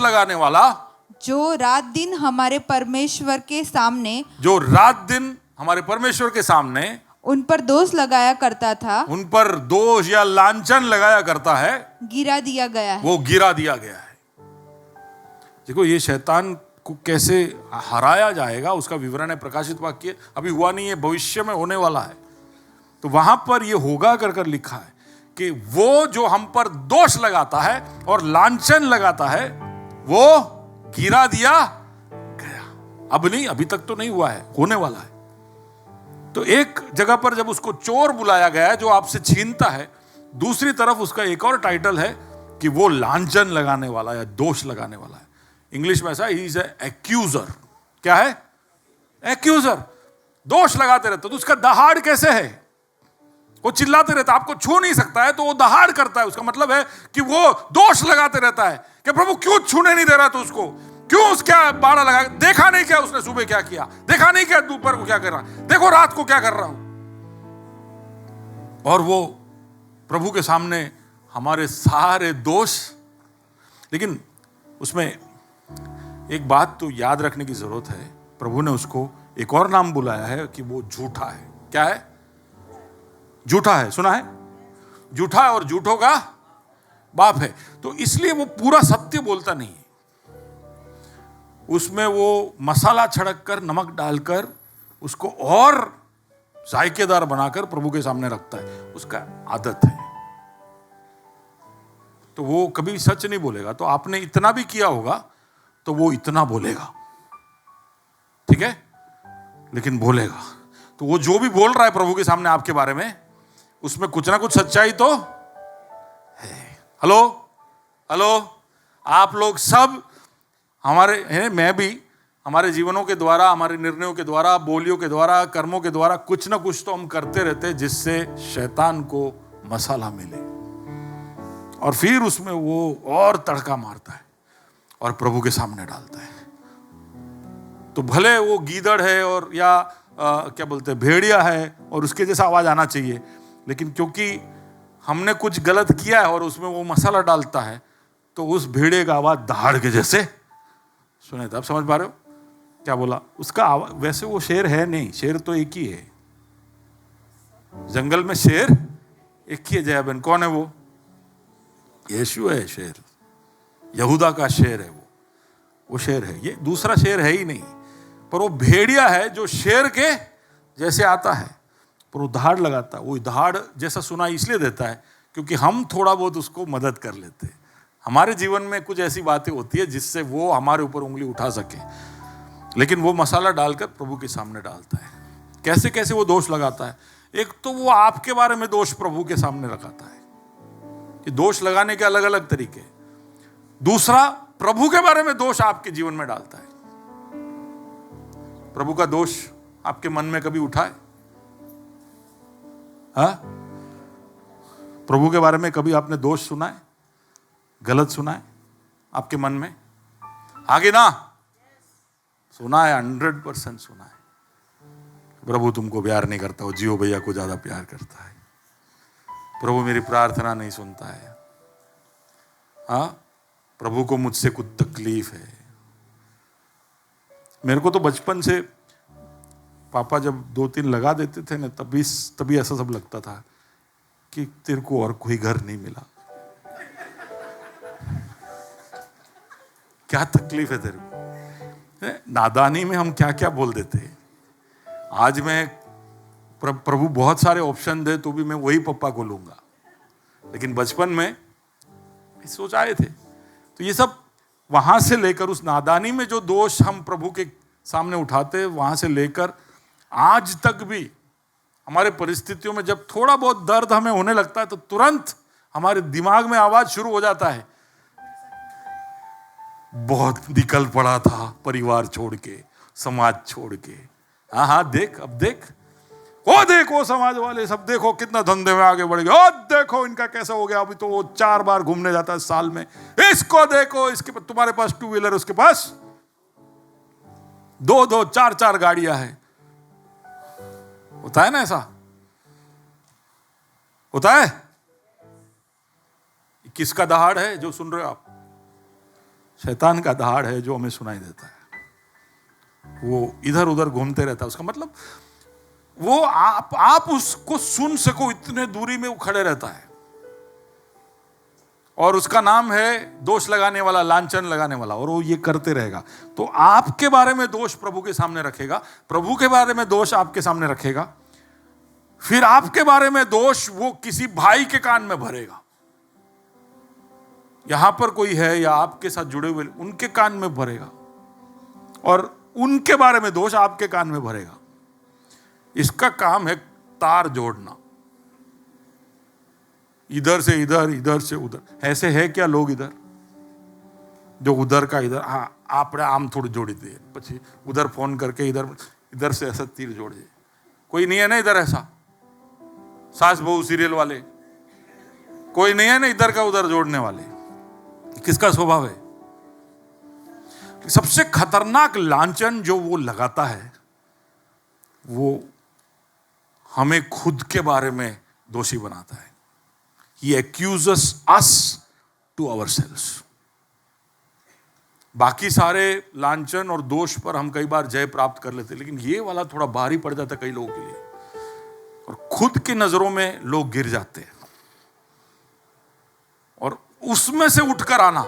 लगाने वाला जो रात दिन हमारे परमेश्वर के सामने उन पर दोष लगाया करता था, उन पर दोष या लांछन लगाया करता है, गिरा दिया गया है। वो गिरा दिया गया है। देखो ये शैतान को कैसे हराया जाएगा उसका विवरण है प्रकाशित वाक्य, अभी हुआ नहीं है, भविष्य में होने वाला है। तो वहां पर ये होगा कर लिखा है कि वो जो हम पर दोष लगाता है और लांछन लगाता है वो गिरा दिया गया। अब नहीं, अभी तक तो नहीं हुआ है, होने वाला है। तो एक जगह पर जब उसको चोर बुलाया गया है जो आपसे छीनता है, दूसरी तरफ उसका एक और टाइटल है कि वो लांछन लगाने वाला या दोष लगाने वाला है। इंग्लिश में ऐसा, ही इज एक्यूजर। क्या है? एक्यूजर। दोष लगाते रहते। तो उसका दहाड़ कैसे है? वो चिल्लाते रहता है, आपको छू नहीं सकता है तो वो दहाड़ करता है। उसका मतलब है कि वो दोष लगाते रहता है कि प्रभु क्यों छूने नहीं दे रहा, तो उसको क्यों उसका बाड़ा लगा, देखा नहीं क्या उसने सुबह क्या किया, देखा नहीं क्या दोपहर को क्या कर रहा, देखो रात को क्या कर रहा हूं। और वो प्रभु के सामने हमारे सारे दोष। लेकिन उसमें एक बात तो याद रखने की जरूरत है, प्रभु ने उसको एक और नाम बुलाया है कि वो झूठा है। क्या है? झूठा है। सुना है? झूठा और झूठों का बाप है। तो इसलिए वो पूरा सत्य बोलता नहीं है, उसमें वो मसाला छिड़क कर, नमक डालकर उसको और जायकेदार बनाकर प्रभु के सामने रखता है। उसका आदत है। तो वो कभी सच नहीं बोलेगा। तो आपने इतना भी किया होगा तो वो इतना बोलेगा, ठीक है, लेकिन बोलेगा। तो वो जो भी बोल रहा है प्रभु के सामने आपके बारे में, उसमें कुछ ना कुछ सच्चाई तो है। हेलो हेलो, आप लोग सब हमारे हैं, मैं भी, हमारे जीवनों के द्वारा, हमारे निर्णयों के द्वारा, बोलियों के द्वारा, कर्मों के द्वारा कुछ ना कुछ तो हम करते रहते हैं जिससे शैतान को मसाला मिले, और फिर उसमें वो और तड़का मारता है और प्रभु के सामने डालता है। तो भले वो गीदड़ है और या क्या बोलते हैं, भेड़िया है, और उसके जैसा आवाज आना चाहिए, लेकिन क्योंकि हमने कुछ गलत किया है और उसमें वो मसाला डालता है, तो उस भेड़िए का आवाज दहाड़ के जैसे सुने। तो आप समझ पा रहे हो क्या बोला? उसका आवाज, वैसे वो शेर है नहीं, शेर तो एक ही है, जंगल में शेर एक ही है। जया बहन, कौन है वो? यीशु है शेर, यहूदा का शेर है वो शेर है, ये दूसरा शेर है ही नहीं। पर वो भेड़िया है जो शेर के जैसे आता है, पर वो दहाड़ लगाता है। वो दहाड़ जैसा सुनाई इसलिए देता है क्योंकि हम थोड़ा बहुत उसको मदद कर लेते हैं। हमारे जीवन में कुछ ऐसी बातें होती है जिससे वो हमारे ऊपर उंगली उठा सके, लेकिन वो मसाला डालकर प्रभु के सामने डालता है। कैसे कैसे वो दोष लगाता है? एक तो वो आपके बारे में दोष प्रभु के सामने लगाता है, कि दोष लगाने के अलग अलग तरीके। दूसरा, प्रभु के बारे में दोष आपके जीवन में डालता है। प्रभु का दोष आपके मन में कभी उठा है? हाँ, प्रभु के बारे में कभी आपने दोष सुना है, गलत सुना है आपके मन में? आगे ना सुना है, 100% सुना है। प्रभु तुमको प्यार नहीं करता, वो जियो भैया को ज्यादा प्यार करता है। प्रभु मेरी प्रार्थना नहीं सुनता है। हाँ, प्रभु को मुझसे कुछ तकलीफ है। मेरे को तो बचपन से पापा जब 2-3 लगा देते थे ना, तभी ऐसा सब लगता था कि तेरे को और कोई घर नहीं मिला। क्या तकलीफ है तेरे को? नादानी में हम क्या क्या बोल देते हैं। आज मैं प्रभु बहुत सारे ऑप्शन दे तो भी मैं वही पप्पा को लूंगा, लेकिन बचपन में सोच आए थे। तो ये सब वहां से लेकर, उस नादानी में जो दोष हम प्रभु के सामने उठाते, वहां से लेकर आज तक भी हमारे परिस्थितियों में जब थोड़ा बहुत दर्द हमें होने लगता है तो तुरंत हमारे दिमाग में आवाज शुरू हो जाता है, बहुत निकल पड़ा था परिवार छोड़ के, समाज छोड़ के। हाँ हाँ, देख, अब देख, वो देखो समाज वाले सब, देखो कितना धंधे में आगे बढ़ गए, और देखो इनका कैसा हो गया, अभी तो वो 4 बार घूमने जाता है साल में। इसको देखो, इसके तुम्हारे पास 2 व्हीलर, उसके पास 2-2, 4-4 गाड़ियां हैं। होता है ना, ऐसा होता है। किसका दहाड़ है जो सुन रहे हो आप? शैतान का दहाड़ है जो हमें सुनाई देता है। वो इधर उधर घूमते रहता है। उसका मतलब वो आप उसको सुन सको इतने दूरी में वो खड़े रहता है, और उसका नाम है दोष लगाने वाला, लांछन लगाने वाला, और वो ये करते रहेगा। तो आपके बारे में दोष प्रभु के सामने रखेगा, प्रभु के बारे में दोष आपके सामने रखेगा, फिर आपके बारे में दोष वो किसी भाई के कान में भरेगा। यहां पर कोई है या आपके साथ जुड़े हुए, उनके कान में भरेगा, और उनके बारे में दोष आपके कान में भरेगा। इसका काम है तार जोड़ना, इधर से इधर, इधर से उधर। ऐसे है क्या लोग इधर जो उधर का इधर, हाँ आप आम थोड़ी जोड़ी दे, पछी उधर फोन करके इधर से ऐसा तीर जोड़ दे। कोई नहीं है ना इधर ऐसा, सास बहू सीरियल वाले कोई नहीं है ना इधर का उधर जोड़ने वाले। किसका स्वभाव है? सबसे खतरनाक लांछन जो वो लगाता है, वो हमें खुद के बारे में दोषी बनाता है। He accuses us to ourselves. बाकी सारे लांछन और दोष पर हम कई बार जय प्राप्त कर लेते, लेकिन ये वाला थोड़ा भारी पड़ जाता है कई लोगों के लिए, और खुद की नजरों में लोग गिर जाते हैं, और उसमें से उठकर आना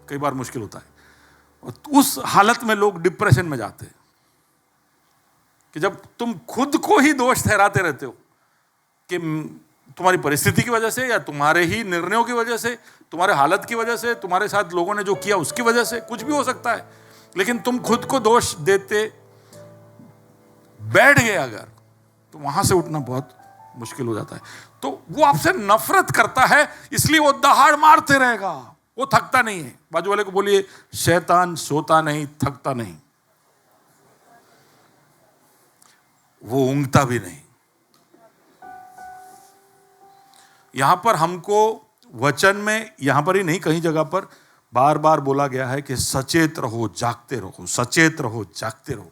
कई बार मुश्किल होता है, और उस हालत में लोग डिप्रेशन में जाते हैं कि जब तुम खुद को ही दोष ठहराते रहते हो कि तुम्हारी परिस्थिति की वजह से, या तुम्हारे ही निर्णयों की वजह से, तुम्हारे हालत की वजह से, तुम्हारे साथ लोगों ने जो किया उसकी वजह से, कुछ भी हो सकता है। लेकिन तुम खुद को दोष देते बैठ गए अगर, तो वहां से उठना बहुत मुश्किल हो जाता है। तो वो आपसे नफरत करता है, इसलिए वो दहाड़ मारते रहेगा, वो थकता नहीं है। बाजू वाले को बोलिए, शैतान सोता नहीं, थकता नहीं, वो ऊँघता भी नहीं। यहां पर हमको वचन में, यहां पर ही नहीं कहीं जगह पर बार बार बोला गया है कि सचेत रहो, जागते रहो, सचेत रहो, जागते रहो।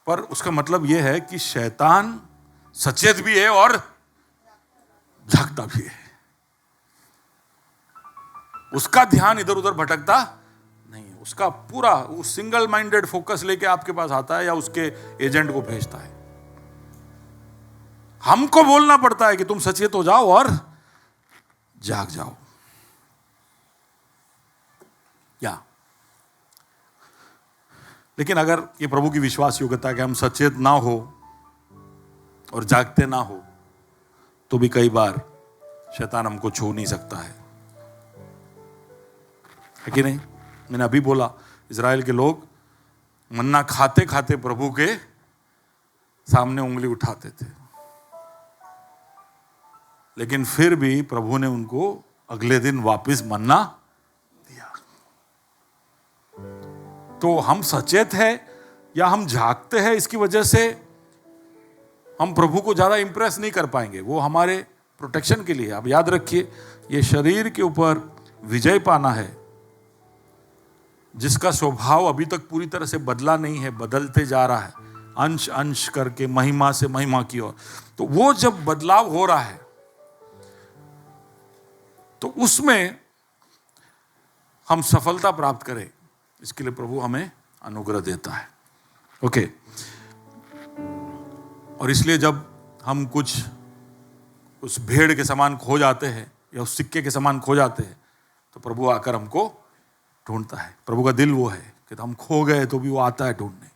पर उसका मतलब यह है कि शैतान सचेत भी है और जागता भी है। उसका ध्यान इधर उधर भटकता नहीं, उसका पूरा वो सिंगल माइंडेड फोकस लेके आपके पास आता है या उसके एजेंट को भेजता है। हमको बोलना पड़ता है कि तुम सचेत हो जाओ और जाग जाओ। या लेकिन अगर ये प्रभु की विश्वास योग्यता है कि हम सचेत ना हो और जागते ना हो, तो भी कई बार शैतान हमको छू नहीं सकता है कि नहीं? मैंने अभी बोला, इजराइल के लोग मन्ना खाते खाते प्रभु के सामने उंगली उठाते थे, लेकिन फिर भी प्रभु ने उनको अगले दिन वापस मन्ना दिया। तो हम सचेत हैं या हम जागते हैं, इसकी वजह से हम प्रभु को ज्यादा इंप्रेस नहीं कर पाएंगे। वो हमारे प्रोटेक्शन के लिए। आप याद रखिए, ये शरीर के ऊपर विजय पाना है, जिसका स्वभाव अभी तक पूरी तरह से बदला नहीं है, बदलते जा रहा है अंश अंश करके, महिमा से महिमा की ओर। तो वो जब बदलाव हो रहा है, तो उसमें हम सफलता प्राप्त करें, इसके लिए प्रभु हमें अनुग्रह देता है। ओके। और इसलिए जब हम कुछ उस भेड़ के समान खो जाते हैं या उस सिक्के के समान खो जाते हैं, तो प्रभु आकर हमको ढूंढता है। प्रभु का दिल वो है कि हम खो गए तो भी वो आता है ढूंढने,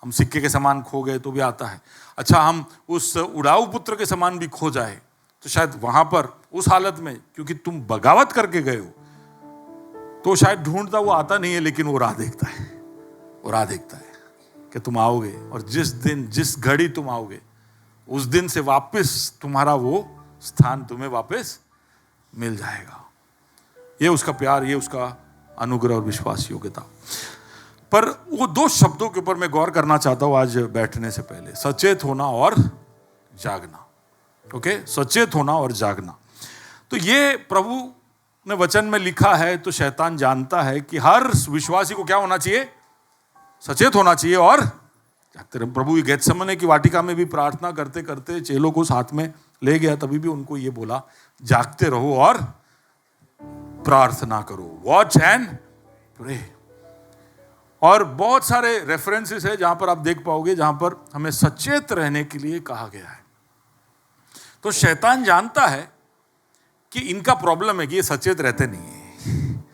हम सिक्के के समान खो गए तो भी आता है। अच्छा, हम उस उड़ाऊ पुत्र के समान भी खो जाए तो शायद वहां पर उस हालत में, क्योंकि तुम बगावत करके गए हो, तो शायद ढूंढता वो आता नहीं है, लेकिन वो राह देखता है। वो राह देखता है कि तुम आओगे, और जिस दिन जिस घड़ी तुम आओगे, उस दिन से वापस तुम्हारा वो स्थान तुम्हें वापस मिल जाएगा। ये उसका प्यार, ये उसका अनुग्रह और विश्वास योग्यता। पर वो दो शब्दों के ऊपर मैं गौर करना चाहता हूं आज बैठने से पहले, सचेत होना और जागना। ओके, सचेत होना और जागना। तो ये प्रभु ने वचन में लिखा है, तो शैतान जानता है कि हर विश्वासी को क्या होना चाहिए? सचेत होना चाहिए और जागते रहे। प्रभु गेत्सेमने की वाटिका में भी प्रार्थना करते करते चेलों को साथ में ले गया, तभी भी उनको ये बोला, जागते रहो और प्रार्थना करो, वॉच एंड प्रे। और बहुत सारे रेफरेंसेस है जहां पर आप देख पाओगे जहां पर हमें सचेत रहने के लिए कहा गया है। तो शैतान जानता है कि इनका प्रॉब्लम है कि ये सचेत रहते नहीं है,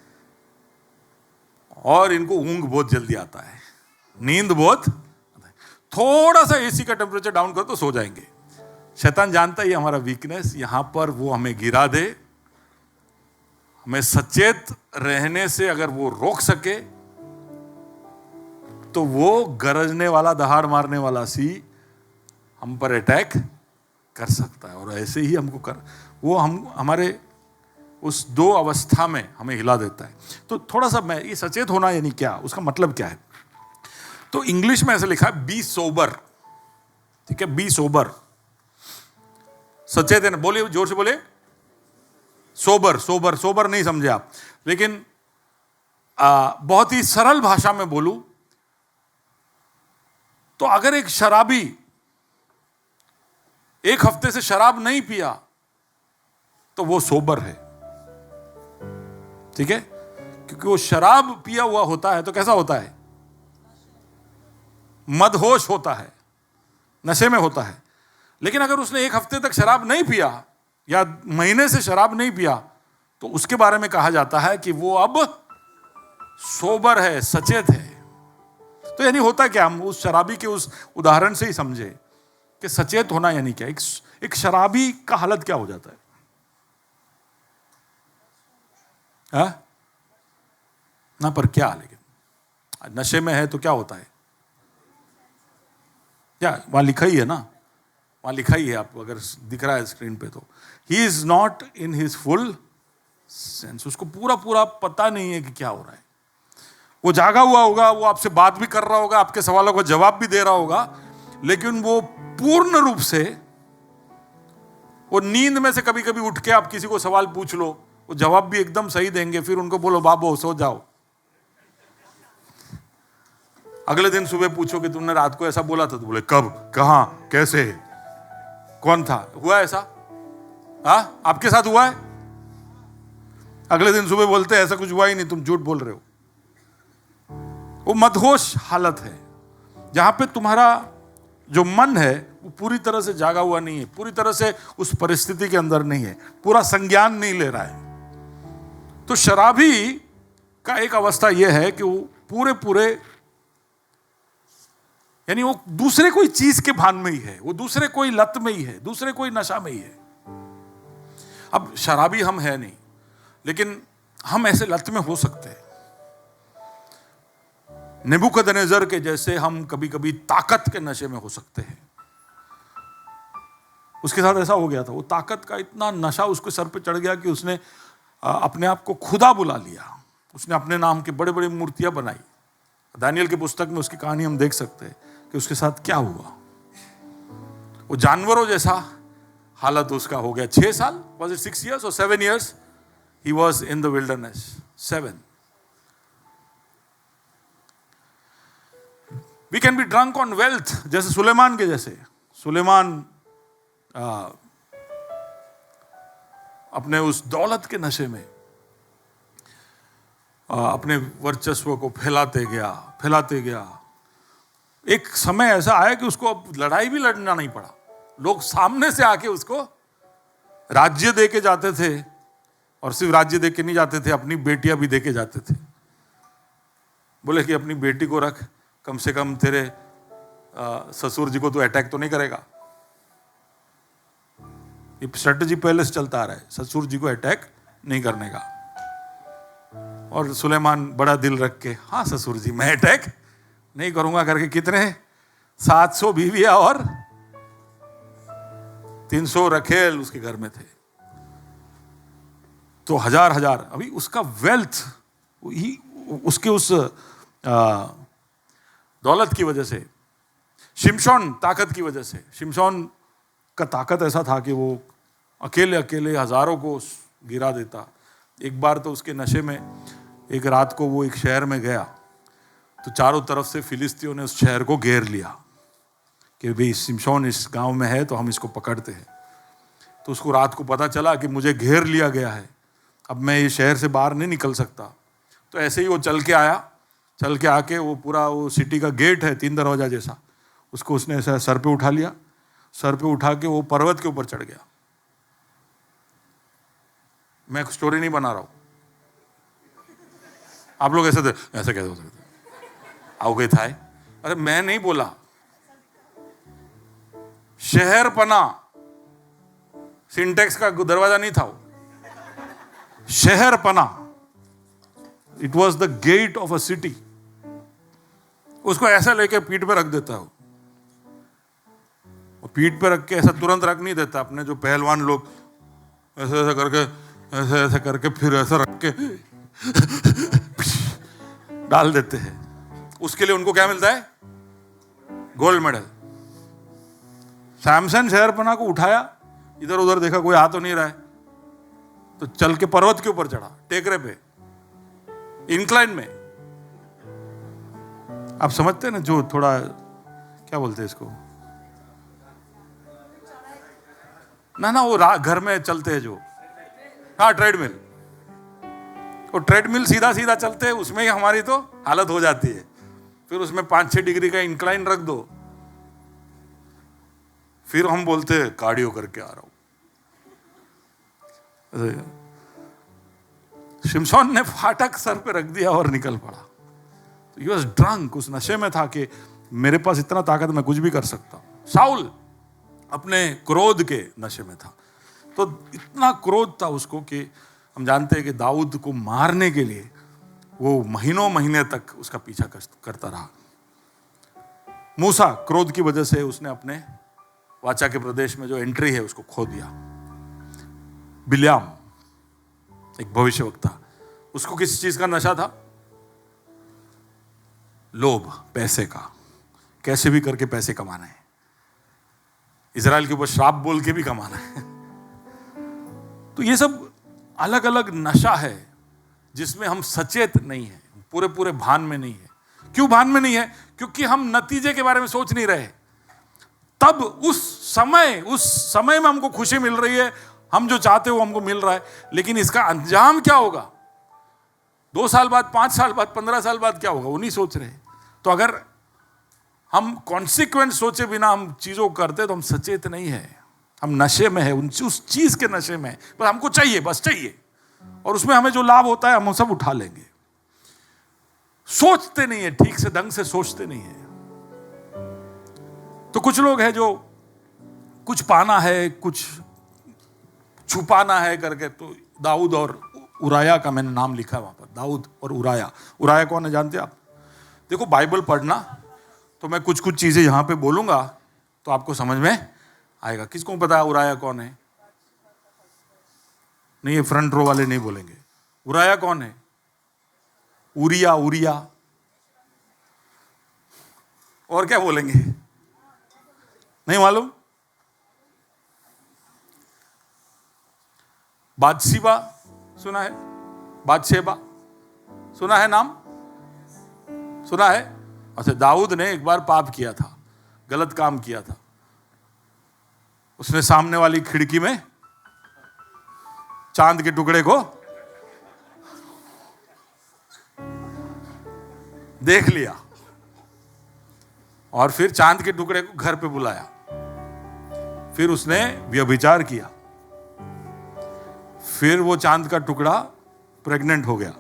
और इनको ऊंघ बहुत जल्दी आता है, नींद बहुत, थोड़ा सा एसी का टेम्परेचर डाउन कर तो सो जाएंगे। शैतान जानता है ये हमारा वीकनेस, यहां पर वो हमें गिरा दे, हमें सचेत रहने से अगर वो रोक सके, तो वो गरजने वाला, दहाड़ मारने वाला सी हम पर अटैक कर सकता है। और ऐसे ही हमको वो हमारे उस दो अवस्था में हमें हिला देता है। तो थोड़ा सा मैं ये सचेत होना यानी क्या, उसका मतलब क्या है? तो इंग्लिश में ऐसे लिखा है, बी सोबर। ठीक है, बी सोबर। सचेत है ना, बोलिए जोर से बोलिए, सोबर। सोबर सोबर नहीं समझे आप, लेकिन बहुत ही सरल भाषा में बोलूं तो अगर एक शराबी एक हफ्ते से शराब नहीं पिया तो वो सोबर है। ठीक है, क्योंकि वो शराब पिया हुआ होता है तो कैसा होता है? मदहोश होता है, नशे में होता है। लेकिन अगर उसने एक हफ्ते तक शराब नहीं पिया या महीने से शराब नहीं पिया, तो उसके बारे में कहा जाता है कि वो अब सोबर है, सचेत है। तो यानी होता क्या, हम उस शराबी के उस उदाहरण से ही समझे कि सचेत होना यानी क्या, एक शराबी का हालत क्या हो जाता है? ना पर क्या, लेकिन नशे में है तो क्या होता है? क्या वहां लिखा ही है ना, वहां लिखा ही है, आपको अगर दिख रहा है स्क्रीन पे तो, he is not in his full sense. उसको पूरा पूरा पता नहीं है कि क्या हो रहा है। वो जागा हुआ होगा, वो आपसे बात भी कर रहा होगा, आपके सवालों का जवाब भी दे रहा होगा, लेकिन वो पूर्ण रूप से, वो नींद में से कभी कभी उठ के आप किसी को सवाल पूछ लो, वो जवाब भी एकदम सही देंगे, फिर उनको बोलो बाबू सो जाओ। अगले दिन सुबह पूछो कि तुमने रात को ऐसा बोला था, तो बोले कब, कहां, कैसे, कौन था, हुआ ऐसा? आपके साथ हुआ है? अगले दिन सुबह बोलते ऐसा कुछ हुआ ही नहीं, तुम झूठ बोल रहे हो। वो मदहोश हालत है जहां पे तुम्हारा जो मन है वो पूरी तरह से जागा हुआ नहीं है, पूरी तरह से उस परिस्थिति के अंदर नहीं है, पूरा संज्ञान नहीं ले रहा है। तो शराबी का एक अवस्था यह है कि वो पूरे यानी वो दूसरे कोई चीज के भान में ही है, वो दूसरे कोई लत में ही है, दूसरे कोई नशा में ही है। अब शराबी हम है नहीं, लेकिन हम ऐसे लत में हो सकते हैं। नेबूकदनेस्सर के जैसे हम कभी कभी ताकत के नशे में हो सकते हैं। उसके साथ ऐसा हो गया था, वो ताकत का इतना नशा उसके सर पे चढ़ गया कि उसने अपने आप को खुदा बुला लिया। उसने अपने नाम की बड़े बड़ी मूर्तियां बनाई। दानियल की पुस्तक में उसकी कहानी हम देख सकते हैं कि उसके साथ क्या हुआ। वो जानवरों जैसा हालत उसका हो गया। 6 साल, was it 6 years or 7 years he was in the wilderness? 7. We can be drunk on wealth, जैसे सुलेमान के जैसे। सुलेमान अपने उस दौलत के नशे में अपने वर्चस्व को फैलाते गया। एक समय ऐसा आया कि उसको अब लड़ाई भी लड़ना नहीं पड़ा। लोग सामने से आके उसको राज्य दे के जाते थे, और सिर्फ राज्य दे के नहीं जाते थे, अपनी बेटियां भी दे के जाते थे। बोले कि अपनी बेटी को रख, कम से कम तेरे ससुर जी को तो अटैक तो नहीं करेगा। ये स्ट्रेटजी पहले से चलता आ रहा है, ससुर जी को अटैक नहीं करने का। और सुलेमान बड़ा दिल रख के, हाँ ससुर जी मैं अटैक नहीं करूंगा करके, कितने 700 बीवियां और 300 रखेल उसके घर में थे। तो हजार अभी उसका वेल्थ ही, उसके उस दौलत की वजह से, शिमशोन ताकत की वजह से। शिमशोन का ताकत ऐसा था कि वो अकेले हजारों को गिरा देता। एक बार तो उसके नशे में एक रात को वो एक शहर में गया, तो चारों तरफ से फिलिस्तियों ने उस शहर को घेर लिया कि भाई शिमशोन इस गांव में है तो हम इसको पकड़ते हैं। तो उसको रात को पता चला कि मुझे घेर लिया गया है, अब मैं ये शहर से बाहर नहीं निकल सकता। तो ऐसे ही वो चल के आके वो पूरा वो सिटी का गेट है 3 दरवाजा जैसा, उसको उसने ऐसा सर पे उठा लिया। सर पे उठा के वो पर्वत के ऊपर चढ़ गया। मैं स्टोरी नहीं बना रहा हूं, आप लोग ऐसे कैसे हो सकते आओ गए था। अरे मैं नहीं बोला, शहर पना सिंटेक्स का दरवाजा नहीं था वो, शहर पना, it was the gate of a city. उसको ऐसा लेके पीठ पे रख देता है वो पीठ पे रख के ऐसा तुरंत रख नहीं देता। अपने जो पहलवान लोग ऐसे करके फिर ऐसा रख के डाल देते हैं। उसके लिए उनको क्या मिलता है? Gold medal. सैमसन शहरपना को उठाया, इधर उधर देखा कोई आ तो नहीं रहा है, तो चल के पर्वत के ऊपर चढ़ा, टेकरे पे, इंक्लाइन में। आप समझते हैं ना, जो थोड़ा क्या बोलते हैं इसको, ना वो घर में चलते हैं जो, हाँ ट्रेडमिल। वो ट्रेडमिल सीधा चलते हैं, उसमें ही हमारी तो हालत हो जाती है। फिर उसमें 5-6 डिग्री का इंक्लाइन रख दो, फिर हम बोलते हैं कार्डियो करके आ रहा हूं। शिमशोन ने फाटक सर पे रख दिया और निकल पड़ा। ही वाज ड्रंक, उस नशे में था कि मेरे पास इतना ताकत, मैं कुछ भी कर सकता हूं। शाऊल अपने क्रोध के नशे में था। तो इतना क्रोध था उसको कि हम जानते हैं कि दाऊद को मारने के लिए वो महीनों महीने तक उसका पीछा करता रहा। मूसा क्रोध की वजह से उसने अपने वाचा के प्रदेश में जो एंट्री है उसको खो दिया। बिल्याम एक भविष्यवक्ता, उसको किस चीज का नशा था? लोभ, पैसे का, कैसे भी करके पैसे कमाना है, इजराइल के ऊपर श्राप बोल के भी कमाना है। तो ये सब अलग अलग नशा है जिसमें हम सचेत नहीं है, पूरे पूरे भान में नहीं है। क्यों भान में नहीं है? क्योंकि हम नतीजे के बारे में सोच नहीं रहे। तब उस समय में हमको खुशी मिल रही है, हम जो चाहते हो हमको मिल रहा है, लेकिन इसका अंजाम क्या होगा, 2 साल बाद, 5 साल बाद, 15 साल बाद क्या होगा, वो नहीं सोच रहे। तो अगर हम कॉन्सिक्वेंस सोचे बिना हम चीजों को करते तो हम सचेत नहीं है, हम नशे में है, उस चीज के नशे में है। पर हमको चाहिए, बस चाहिए, और उसमें हमें जो लाभ होता है हम सब उठा लेंगे। सोचते नहीं है, ठीक से ढंग से सोचते नहीं है। तो कुछ लोग हैं जो कुछ पाना है, कुछ छुपाना है करके, तो दाऊद और उराया का मैंने नाम लिखा है वहां पर, दाऊद और उराया। उराया कौन है जानते आप? देखो बाइबल पढ़ना, तो मैं कुछ कुछ चीजें यहां पे बोलूंगा तो आपको समझ में आएगा। किसको पता है उराया कौन है? नहीं, ये फ्रंट रो वाले नहीं बोलेंगे। उराया कौन है? उरिया, उरिया, और क्या बोलेंगे? नहीं मालूम? बादशिबा सुना है? बादशेबा सुना है नाम? सुना है? अच्छा, दाऊद ने एक बार पाप किया था, गलत काम किया था। उसने सामने वाली खिड़की में चांद के टुकड़े को देख लिया और फिर चांद के टुकड़े को घर पे बुलाया। फिर उसने व्यभिचार किया। फिर वो चांद का टुकड़ा प्रेग्नेंट हो गया।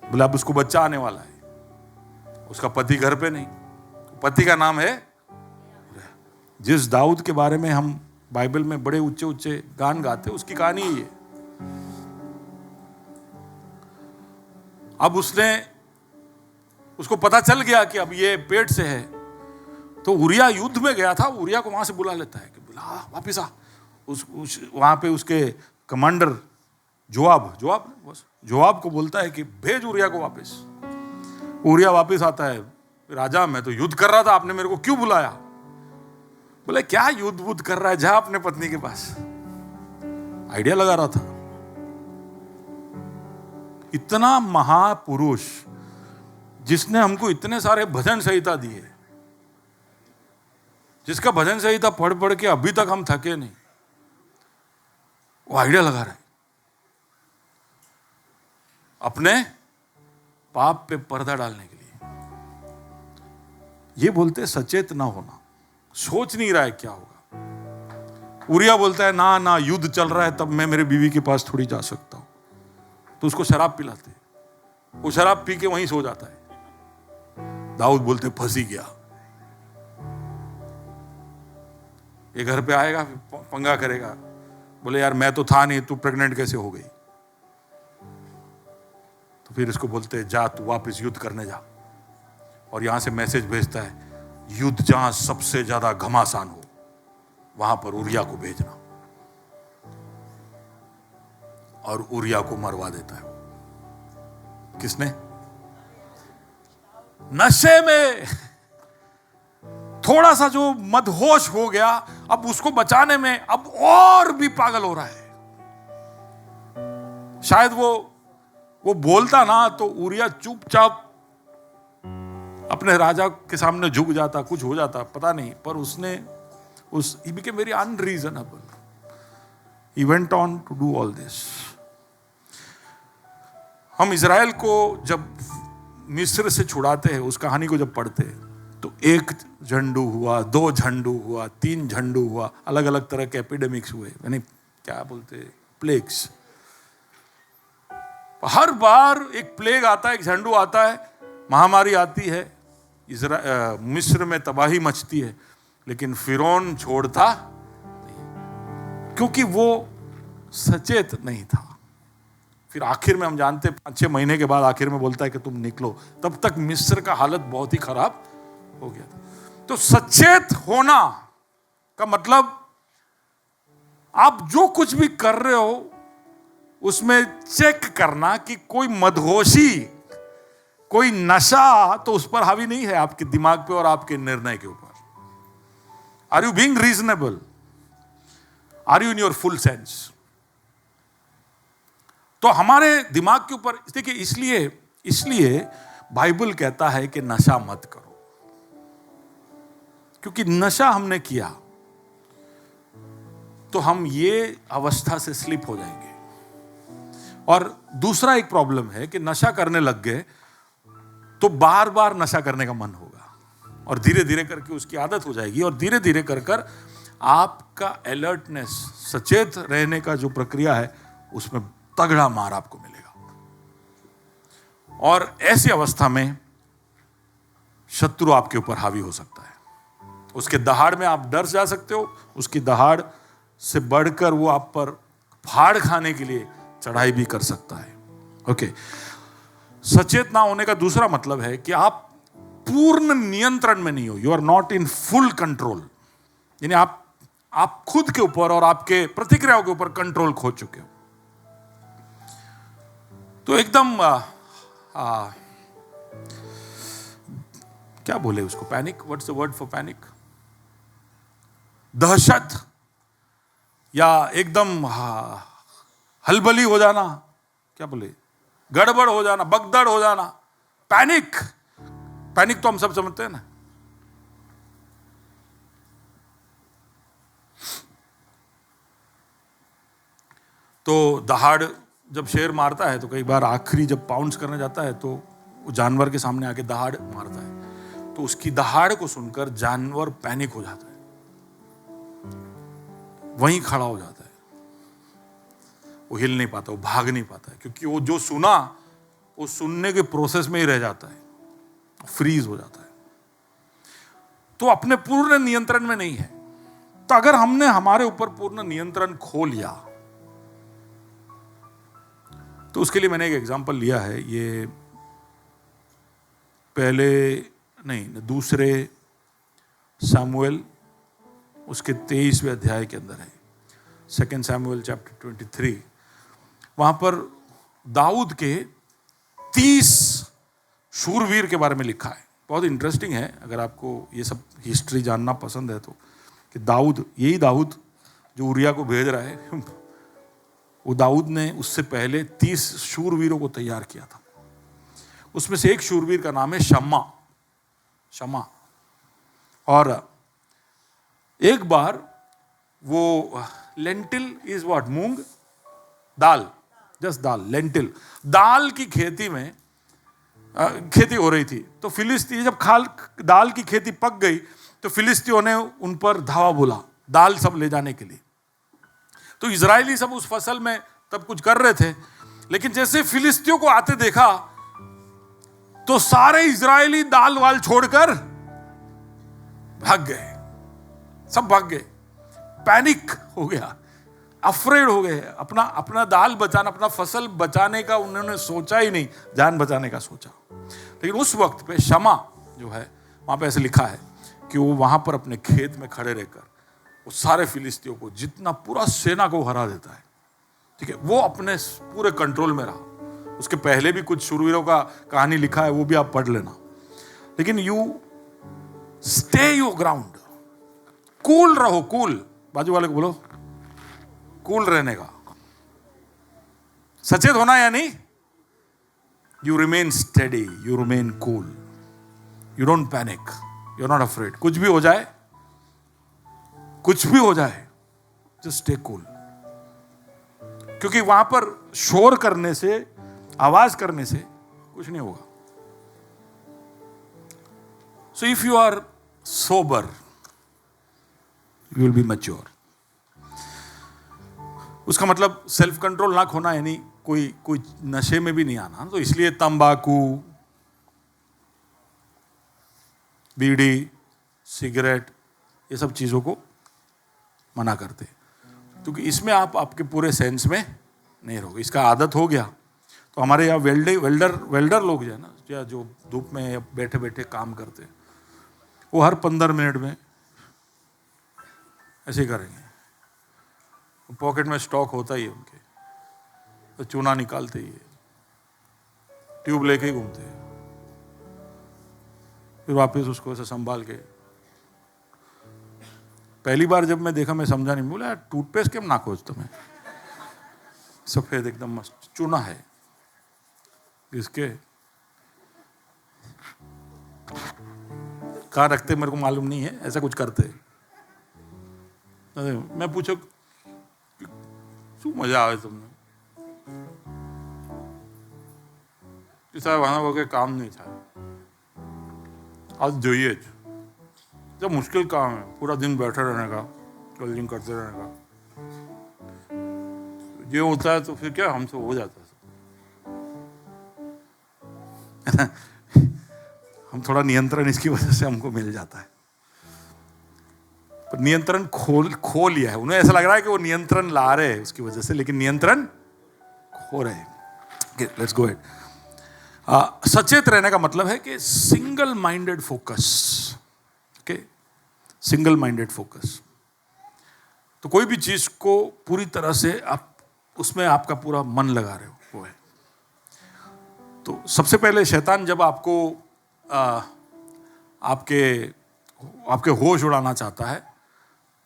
बोला अब उसको बच्चा आने वाला है। उसका पति घर पे नहीं, पति का नाम है, जिस दाऊद के बारे में हम बाइबल में बड़े ऊंचे ऊंचे गान गाते, उसकी कहानी है ये। अब उसको पता चल गया कि अब ये पेट से है, तो उरिया युद्ध में गया था, उरिया को वहां से बुला लेता है कि बुला वापिस आ। वहां पे उसके कमांडर जोआब को बोलता है कि भेज उरिया को वापस। उरिया वापस आता है, राजा मैं तो युद्ध कर रहा था, आपने मेरे को क्यों बुलाया? बोले क्या युद्ध वुद्ध कर रहा है, जा अपने पत्नी के पास। आइडिया लगा रहा था। इतना महापुरुष जिसने हमको इतने सारे भजन संहिता दिए, जिसका भजन संहिता पढ़ पढ़ के अभी तक हम थके नहीं, वो आइडिया लगा रहा है अपने पाप पे पर्दा डालने के लिए। ये बोलते सचेत ना होना, सोच नहीं रहा है क्या होगा। उरिया बोलता है ना ना युद्ध चल रहा है, तब मैं मेरे बीवी के पास थोड़ी जा सकता हूं। तो उसको शराब पिलाते, वो शराब पी के वहीं सो जाता है। दाऊद बोलते फंसी गया, ये घर पे आएगा पंगा करेगा। बोले यार मैं तो था नहीं, तू प्रेग्नेंट कैसे हो गई? तो फिर इसको बोलते जा तू वापस युद्ध करने जा। और यहां से मैसेज भेजता है युद्ध जहां सबसे ज्यादा घमासान हो वहां पर उरिया को भेजना, और उरिया को मरवा देता है। किसने? नशे में थोड़ा सा जो मदहोश हो गया, अब उसको बचाने में अब और भी पागल हो रहा है। शायद वो बोलता ना तो उरिया चुपचाप अपने राजा के सामने झुक जाता, कुछ हो जाता, पता नहीं। पर उसने he became very unreasonable. He went on to do all this. हम इजराइल को जब मिस्र से छुड़ाते हैं, उस कहानी को जब पढ़ते हैं, तो 1 झंडू हुआ, 2 झंडू हुआ, 3 झंडू हुआ, अलग अलग तरह के एपिडेमिक्स हुए, यानी क्या बोलते हैं, प्लेग्स। हर बार एक प्लेग आता है, एक झंडू आता है, महामारी आती है, मिस्र में तबाही मचती है। लेकिन फिरौन छोड़ता नहीं, क्योंकि वो सचेत नहीं था। फिर आखिर में हम जानते 5-6 महीने के बाद आखिर में बोलता है कि तुम निकलो। तब तक मिस्र का हालत बहुत ही खराब हो गया था। तो सचेत होना का मतलब आप जो कुछ भी कर रहे हो उसमें चेक करना कि कोई मदहोशी, कोई नशा तो उस पर हावी नहीं है आपके दिमाग पे और आपके निर्णय के ऊपर। Are you being reasonable? Are you in your full sense? तो हमारे दिमाग के ऊपर देखिए, इसलिए बाइबल कहता है कि नशा मत करो, क्योंकि नशा हमने किया तो हम ये अवस्था से स्लिप हो जाएंगे। और दूसरा एक प्रॉब्लम है कि नशा करने लग गए तो बार बार नशा करने का मन होगा और धीरे धीरे करके उसकी आदत हो जाएगी और धीरे धीरे कर आपका अलर्टनेस, सचेत रहने का जो प्रक्रिया है उसमें तगड़ा मार आपको मिलेगा। और ऐसी अवस्था में शत्रु आपके ऊपर हावी हो सकता है। उसके दहाड़ में आप डर जा सकते हो, उसकी दहाड़ से बढ़कर वो आप पर फाड़ खाने के लिए चढ़ाई भी कर सकता है। ओके, सचेत ना होने का दूसरा मतलब है कि आप पूर्ण नियंत्रण में नहीं हो। You are not in full control, यानी आप खुद के ऊपर और आपके प्रतिक्रियाओं के ऊपर कंट्रोल खो चुके हो। तो एकदम क्या बोले उसको, panic, what's the word for panic? दहशत या एकदम हलबली हो जाना, क्या बोले, गड़बड़ हो जाना, बगदड़ हो जाना, पैनिक। पैनिक तो हम सब समझते हैं ना। तो दहाड़ जब शेर मारता है तो कई बार आखिरी जब पाउंस करने जाता है तो वो जानवर के सामने आके दहाड़ मारता है, तो उसकी दहाड़ को सुनकर जानवर पैनिक हो जाता है, वहीं खड़ा हो जाता है, वो हिल नहीं पाता, वो भाग नहीं पाता है, क्योंकि वो जो सुना वो सुनने के प्रोसेस में ही रह जाता है, फ्रीज हो जाता है। तो अपने पूर्ण नियंत्रण में नहीं है। तो अगर हमने हमारे ऊपर पूर्ण नियंत्रण खो लिया तो उसके लिए मैंने एक एग्जांपल लिया है। ये दूसरे सामुएल उसके 23वें अध्याय के अंदर है, 2 Samuel chapter 23। वहां पर दाऊद के 30 शूरवीर के बारे में लिखा है। बहुत इंटरेस्टिंग है अगर आपको ये सब हिस्ट्री जानना पसंद है तो, कि यही दाऊद जो उरिया को भेज रहा है, वो दाऊद ने उससे पहले 30 शूरवीरों को तैयार किया था। उसमें से एक शूरवीर का नाम है शम्मा। और एक बार वो lentil is what, moong dal, just dal, lentil दाल की खेती में खेती हो रही थी। तो फिलिस्ती जब दाल की खेती पक गई तो फिलिस्तियों ने उन पर धावा बोला दाल सब ले जाने के लिए। तो इजरायली सब उस फसल में तब कुछ कर रहे थे, लेकिन जैसे फिलिस्तियों को आते देखा तो सारे इजरायली दाल वाल छोड़कर भाग गए, सब भाग गए। पैनिक हो गया, अफ्रेड हो गए। अपना दाल बचाना, अपना फसल बचाने का उन्होंने सोचा ही नहीं, जान बचाने का सोचा। लेकिन उस वक्त पे शमा जो है, वहां पे ऐसे लिखा है कि वो वहां पर अपने खेत में खड़े रहकर वो सारे फिलिस्तियों को, जितना पूरा सेना को हरा देता है, ठीक है, वो अपने पूरे कंट्रोल में रहा। उसके पहले भी कुछ शूरवीरों का कहानी लिखा है, वो भी आप पढ़ लेना। लेकिन you stay your ground, cool रहो, कूल, बाजू वाले को बोलो कूल रहने का, सचेत होना या नहीं। You remain steady, you remain cool, you don't panic, you are not afraid. कुछ भी हो जाए, जस्ट स्टे कूल। क्योंकि वहां पर शोर करने से, आवाज करने से कुछ नहीं होगा। So if you are sober, you will be mature. उसका मतलब सेल्फ कंट्रोल ना खोना, यानी कोई नशे में भी नहीं आना। तो इसलिए तंबाकू, बीड़ी, सिगरेट ये सब चीज़ों को मना करते हैं, क्योंकि इसमें आप आपके पूरे सेंस में नहीं रहोगे। इसका आदत हो गया तो हमारे यहाँ वेल्डर लोग जो है ना, या जो धूप में बैठे बैठे काम करते हैं, वो हर 15 मिनट में ऐसे ही करेंगे। पॉकेट में स्टॉक होता ही है उनके, तो चूना निकालते ही है, ट्यूब लेके ही घूमते हैं, फिर वापस उसको ऐसे संभाल के। पहली बार जब मैं देखा मैं समझा नहीं, बोला यार टूथपेस्ट क्यों ना खोज तुम्हें, सफेद एकदम मस्त चूना है इसके, कहाँ रखते मेरे को मालूम नहीं है, ऐसा कुछ करते। मैं पूछो શું મજા આવે તમને, કે સાહેબ આના વગર કામ नहीं થાય, आज જોઈએ જ, जब मुश्किल काम है पूरा दिन बैठे रहने का, वेल्डिंग करते रहने का, ये होता है तो फिर क्या हमसे हो जाता है। हम थोड़ा नियंत्रण इसकी वजह से हमको मिल जाता है, पर नियंत्रण खो लिया है। उन्हें ऐसा लग रहा है कि वो नियंत्रण ला रहे हैं उसकी वजह से, लेकिन नियंत्रण खो रहे हैं। Let's go ahead. सचेत रहने का मतलब है कि single minded focus. Okay, single minded focus. तो कोई भी चीज को पूरी तरह से आप उसमें आपका पूरा मन लगा रहे हो, वो है। तो सबसे पहले शैतान जब आपको आपके होश उड़ाना चाहता है,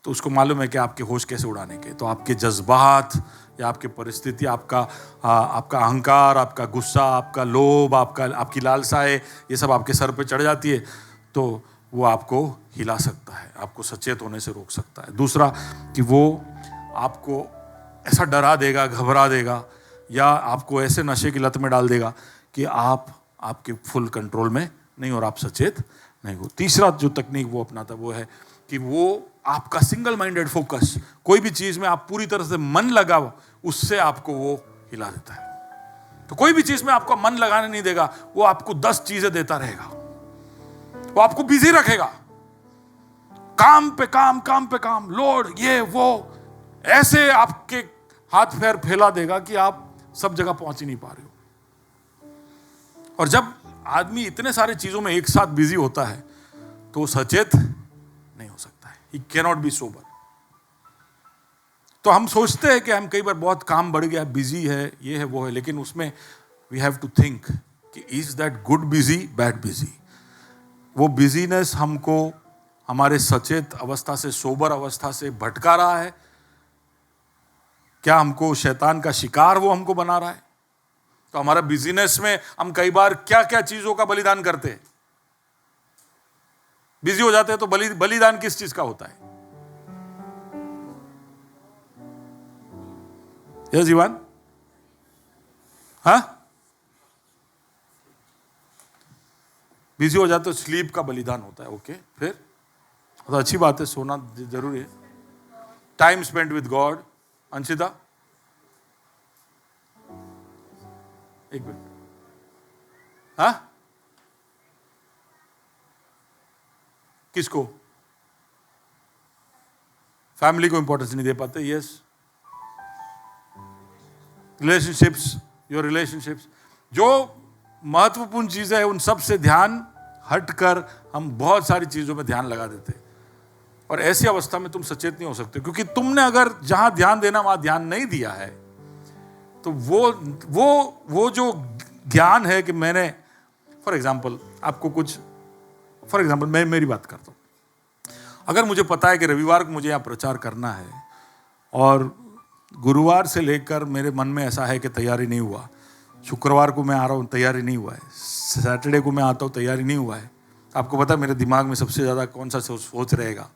तो उसको मालूम है कि आपके होश कैसे उड़ाने के। तो आपके जज्बात या आपकी परिस्थिति, आपका अहंकार, आपका गुस्सा, आपका लोभ, आपकी लालसाएं, ये सब आपके सर पे चढ़ जाती है, तो वो आपको हिला सकता है, आपको सचेत होने से रोक सकता है। दूसरा कि वो आपको ऐसा डरा देगा, घबरा देगा, या आपको ऐसे नशे की लत में डाल देगा कि आप आपके फुल कंट्रोल में नहीं और आप सचेत नहीं हो। तीसरा जो तकनीक वो अपनाता वो है कि वो आपका सिंगल माइंडेड फोकस, कोई भी चीज में आप पूरी तरह से मन लगाओ, उससे आपको वो हिला देता है। तो कोई भी चीज में आपको मन लगाने नहीं देगा, वो आपको 10 चीजें देता रहेगा, वो आपको बिजी रखेगा, काम पे काम, काम पे काम, लोड, ये वो, ऐसे आपके हाथ पैर फैला देगा कि आप सब जगह पहुंच ही नहीं पा रहे हो। और जब आदमी इतने सारे चीजों में एक साथ बिजी होता है तो वो सचेत नहीं हो सकता है। He cannot be sober। तो हम सोचते हैं कि हम कई बार बहुत काम बढ़ गया, बिजी है, ये है वो है, लेकिन उसमें वी हैव टू थिंक कि is that good busy, bad busy. वो बिजीनेस हमको हमारे सचेत अवस्था से, सोबर अवस्था से भटका रहा है, क्या हमको शैतान का शिकार वो हमको बना रहा है? तो हमारा बिजनेस में हम कई बार क्या क्या चीजों का बलिदान करते हैं। बिजी हो जाते हैं तो बलिदान किस चीज का होता है? ये जीवन, हाँ, बिजी हो जाते तो स्लीप का बलिदान होता है। ओके, फिर तो अच्छी बात है, सोना जरूरी है। Time spend with God. Anshita, एक मिनट, हाँ, किसको? फैमिली को इंपॉर्टेंस नहीं दे पाते। यस, रिलेशनशिप्स, योर रिलेशनशिप्स, जो महत्वपूर्ण चीजें हैं उन सब से ध्यान हटकर हम बहुत सारी चीजों में ध्यान लगा देते हैं। और ऐसी अवस्था में तुम सचेत नहीं हो सकते, क्योंकि तुमने अगर जहां ध्यान देना वहां ध्यान नहीं दिया है, तो वो जो ज्ञान है कि मैंने, फॉर एग्जाम्पल आपको कुछ, फॉर एग्जाम्पल मैं मेरी बात करता हूँ। अगर मुझे पता है कि रविवार को मुझे यहाँ प्रचार करना है और गुरुवार से लेकर मेरे मन में ऐसा है कि तैयारी नहीं हुआ, शुक्रवार को मैं आ रहा हूँ, तैयारी नहीं हुआ है, सैटरडे को मैं आता हूँ, तैयारी नहीं हुआ है, आपको पता है मेरे दिमाग में सबसे ज़्यादा कौन सा सोच रहेगा?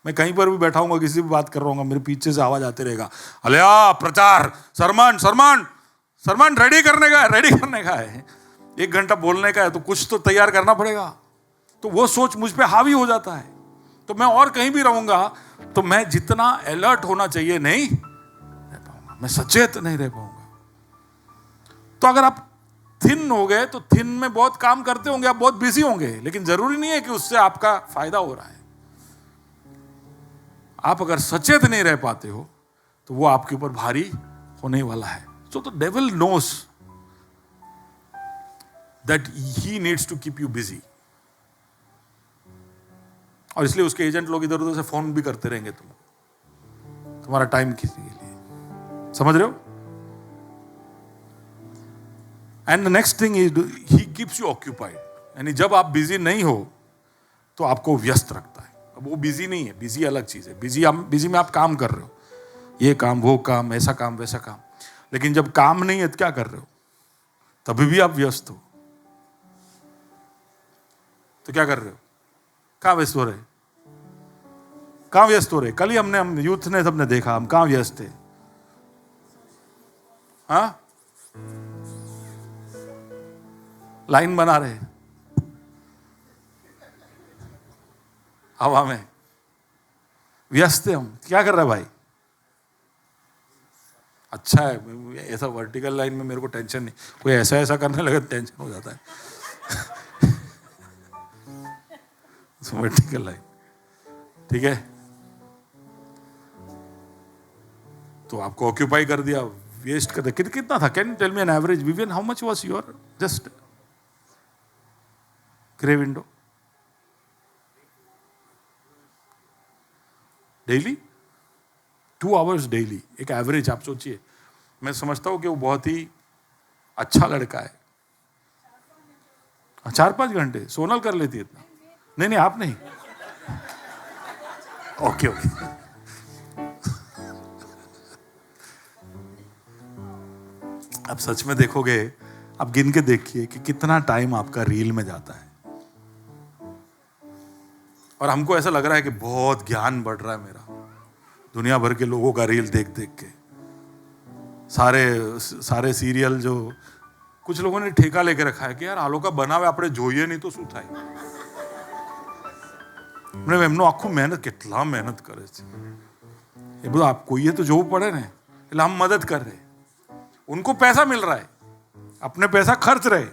मैं कहीं पर भी बैठा हूँगा, किसी भी बात कर रहा हूँ, मेरे पीछे से आवाज़ आते रहेगा, अलिया प्रचार, सरमन सरमन सरमन रेडी करने का है, 1 घंटा बोलने का है, तो कुछ तो तैयार करना पड़ेगा। तो वो सोच मुझ पे हावी हो जाता है, तो मैं और कहीं भी रहूँगा तो मैं जितना अलर्ट होना चाहिए नहीं रह पाऊँगा, मैं सचेत नहीं रह पाऊँगा। तो अगर आप थिन हो गए तो थिन में बहुत काम करते होंगे, आप बहुत बिजी होंगे, लेकिन जरूरी नहीं है कि उससे आपका फायदा हो रहा है। आप अगर सचेत नहीं रह पाते हो तो वो आपके ऊपर भारी होने वाला है। So the devil knows that he needs to keep you busy, और इसलिए उसके एजेंट लोग इधर उधर से फोन भी करते रहेंगे तुम्हारा टाइम किसी के लिए, समझ रहे हो? And the next thing is he keeps you occupied, यानी जब आप बिजी नहीं हो तो आपको व्यस्त रखता है। अब वो बिजी नहीं है, बिजी अलग चीज है। बिजी में आप काम कर रहे हो, ये काम वो काम, ऐसा काम वैसा काम, लेकिन जब काम नहीं है तो क्या कर रहे हो? तभी भी आप व्यस्त हो। तो क्या कर रहे हो? कहाँ व्यस्त हो रहे? कहाँ व्यस्त हो रहे? कल ही हम यूथ ने सबने देखा, हम कहाँ व्यस्त थे? हाँ, लाइन बना रहे हवा में, व्यस्त थे हम। क्या कर रहा है भाई? अच्छा है, ऐसा वर्टिकल लाइन में मेरे को टेंशन नहीं, कोई ऐसा ऐसा करने लगे टेंशन हो जाता है। वर्टिकल लाइन, ठीक है, तो आपको ऑक्यूपाई कर दिया, वेस्ट कर दिया। कितना था? Can you tell me an average? Vivian, how much was your just grey window daily? 2 hours daily, एक एवरेज। आप सोचिए, मैं समझता हूं कि वो बहुत ही अच्छा लड़का है। 4-5 घंटे सोनल कर लेती है इतना? नहीं, आप नहीं। ओके। अब सच में देखोगे, आप गिन के देखिए कि कितना टाइम आपका रील में जाता है। और हमको ऐसा लग रहा है कि बहुत ज्ञान बढ़ रहा है मेरा, दुनिया भर के लोगों का रील देख देख के। सारे सीरियल, जो कुछ लोगों ने ठेका लेके रखा है कि यार आलो का बनावे આપણે જોઈએ नहीं तो શું થાય। એમનો આખું મહેનત, કેટલા મહેનત કરે છે એ બધું આપ કોઈએ તો જોવું પડે ને, એટલે हम मदद कर रहे, उनको पैसा मिल रहा है, अपने पैसा खर्च रहे,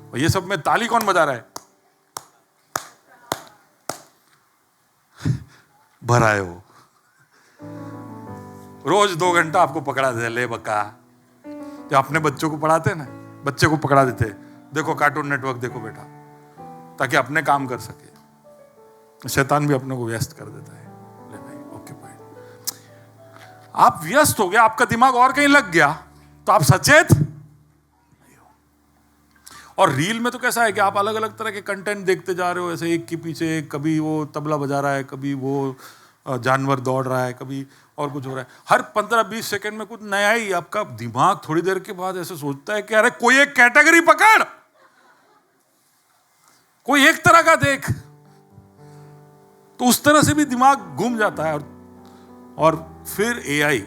और ये सब में ताली कौन बजा रहा है? भराए हो। रोज 2 घंटा आपको पकड़ा दे, ले बका। जो अपने बच्चों को पढ़ाते हैं ना, बच्चे को पकड़ा देते, देखो कार्टून नेटवर्क देखो बेटा, ताकि अपने काम कर सके। शैतान भी अपने को व्यस्त कर देता है। ले भाई, ऑक्यूपाइड। आप व्यस्त हो गया, आपका दिमाग और कहीं लग गया, तो आप सचेत नहीं हो। और रील में तो कैसा है कि आप अलग अलग तरह के कंटेंट देखते जा रहे हो, ऐसे एक के पीछे एक, कभी वो तबला बजा रहा है, कभी वो जानवर दौड़ रहा है, कभी और कुछ हो रहा है। हर 15-20 सेकंड में कुछ नया ही। आपका दिमाग थोड़ी देर के बाद ऐसे सोचता है कि अरे कोई एक कैटेगरी पकड़, कोई एक तरह का देख। तो उस तरह से भी दिमाग घूम जाता है। और फिर एआई,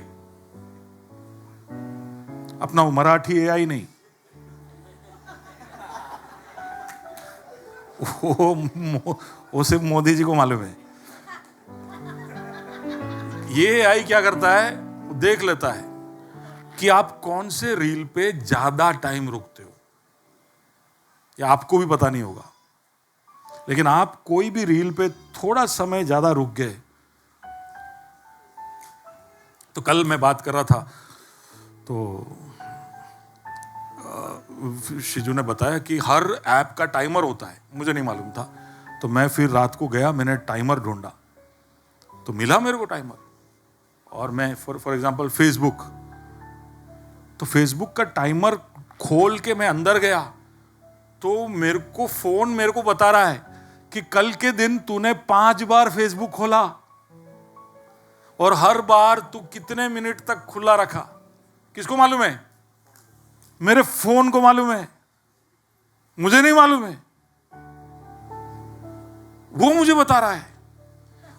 अपना वो मराठी एआई नहीं, वो सिर्फ मोदी जी को मालूम है। ये एआई क्या करता है, वो देख लेता है कि आप कौन से रील पे ज्यादा टाइम रुकते हो। या आपको भी पता नहीं होगा, लेकिन आप कोई भी रील पे थोड़ा समय ज्यादा रुक गए। तो कल मैं बात कर रहा था, तो शिजू ने बताया कि हर ऐप का टाइमर होता है, मुझे नहीं मालूम था। तो मैं फिर रात को गया, मैंने टाइमर ढूंढा, तो मिला मेरे को टाइमर। और मैं फॉर एग्जांपल फेसबुक, तो फेसबुक का टाइमर खोल के मैं अंदर गया, तो मेरे को फोन मेरे को बता रहा है कि कल के दिन तूने 5 बार फेसबुक खोला, और हर बार तू कितने मिनट तक खुला रखा। किसको मालूम है? मेरे फोन को मालूम है, मुझे नहीं मालूम है, वो मुझे बता रहा है।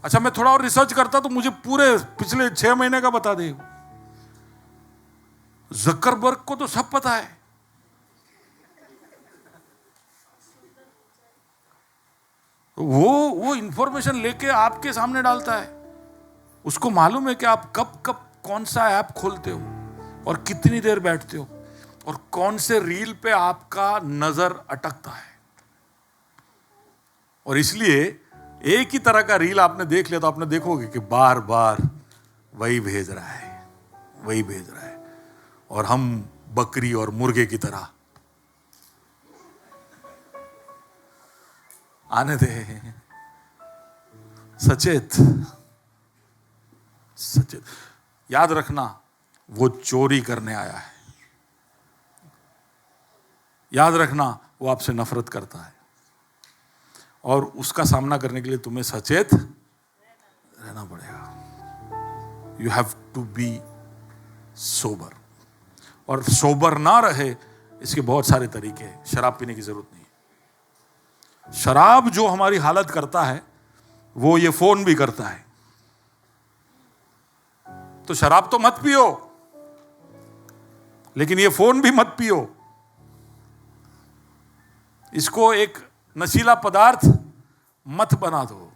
अच्छा, मैं थोड़ा और रिसर्च करता तो मुझे पूरे पिछले 6 महीने का बता दे। जकरबर्ग को तो सब पता है। वो इंफॉर्मेशन लेके आपके सामने डालता है। उसको मालूम है कि आप कब कब कौन सा ऐप खोलते हो और कितनी देर बैठते हो। और कौन से रील पे आपका नजर अटकता है। और इसलिए एक ही तरह का रील आपने देख लिया तो आपने देखोगे कि बार बार वही भेज रहा है, वही भेज रहा है, और हम बकरी और मुर्गे की तरह आने दे। सचेत सचेत, याद रखना वो चोरी करने आया है। याद रखना वो आपसे नफरत करता है, और उसका सामना करने के लिए तुम्हें सचेत रहना पड़ेगा। You have to be sober. और सोबर ना रहे इसके बहुत सारे तरीके हैं। शराब पीने की जरूरत नहीं है। शराब जो हमारी हालत करता है वो ये फोन भी करता है। तो शराब तो मत पियो, लेकिन ये फोन भी मत पियो। इसको एक नशीला पदार्थ मत बना दो।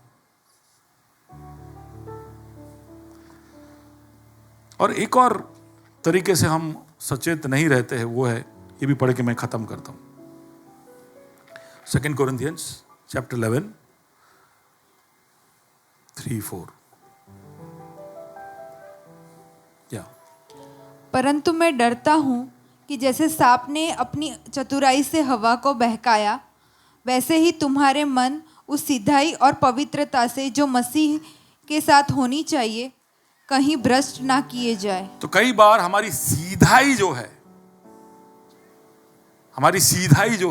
और एक और तरीके से हम सचेत नहीं रहते हैं, वो है, ये भी पढ़ के मैं खत्म करता हूं। 2 Corinthians chapter 11 3-4। क्या? परंतु मैं डरता हूँ कि जैसे सांप ने अपनी चतुराई से हवा को बहकाया, वैसे ही तुम्हारे मन उस सिधाई और पवित्रता से जो मसीह के साथ होनी चाहिए कहीं भ्रष्ट ना किए जाए। तो कई बार हमारी सीधाई जो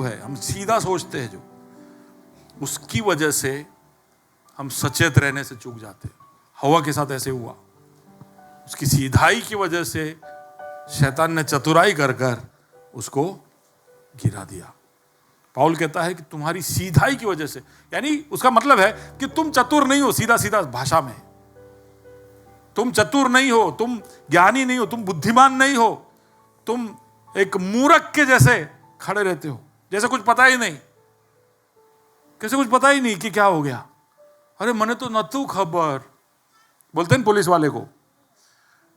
है, हम सीधा सोचते हैं जो, उसकी वजह से हम सचेत रहने से चूक जाते हैं। हवा के साथ ऐसे हुआ, उसकी सीधाई की वजह से शैतान ने चतुराई कर कर उसको गिरा दिया। पौल कहता है कि तुम्हारी सीधाई की वजह से, यानी उसका मतलब है कि तुम चतुर नहीं हो। सीधा सीधा भाषा में तुम चतुर नहीं हो, तुम ज्ञानी नहीं हो, तुम बुद्धिमान नहीं हो, तुम एक मूर्ख के जैसे खड़े रहते हो, जैसे कुछ पता ही नहीं, कैसे कुछ पता ही नहीं कि क्या हो गया। अरे मने तो न तू खबर, बोलते हैं पुलिस वाले को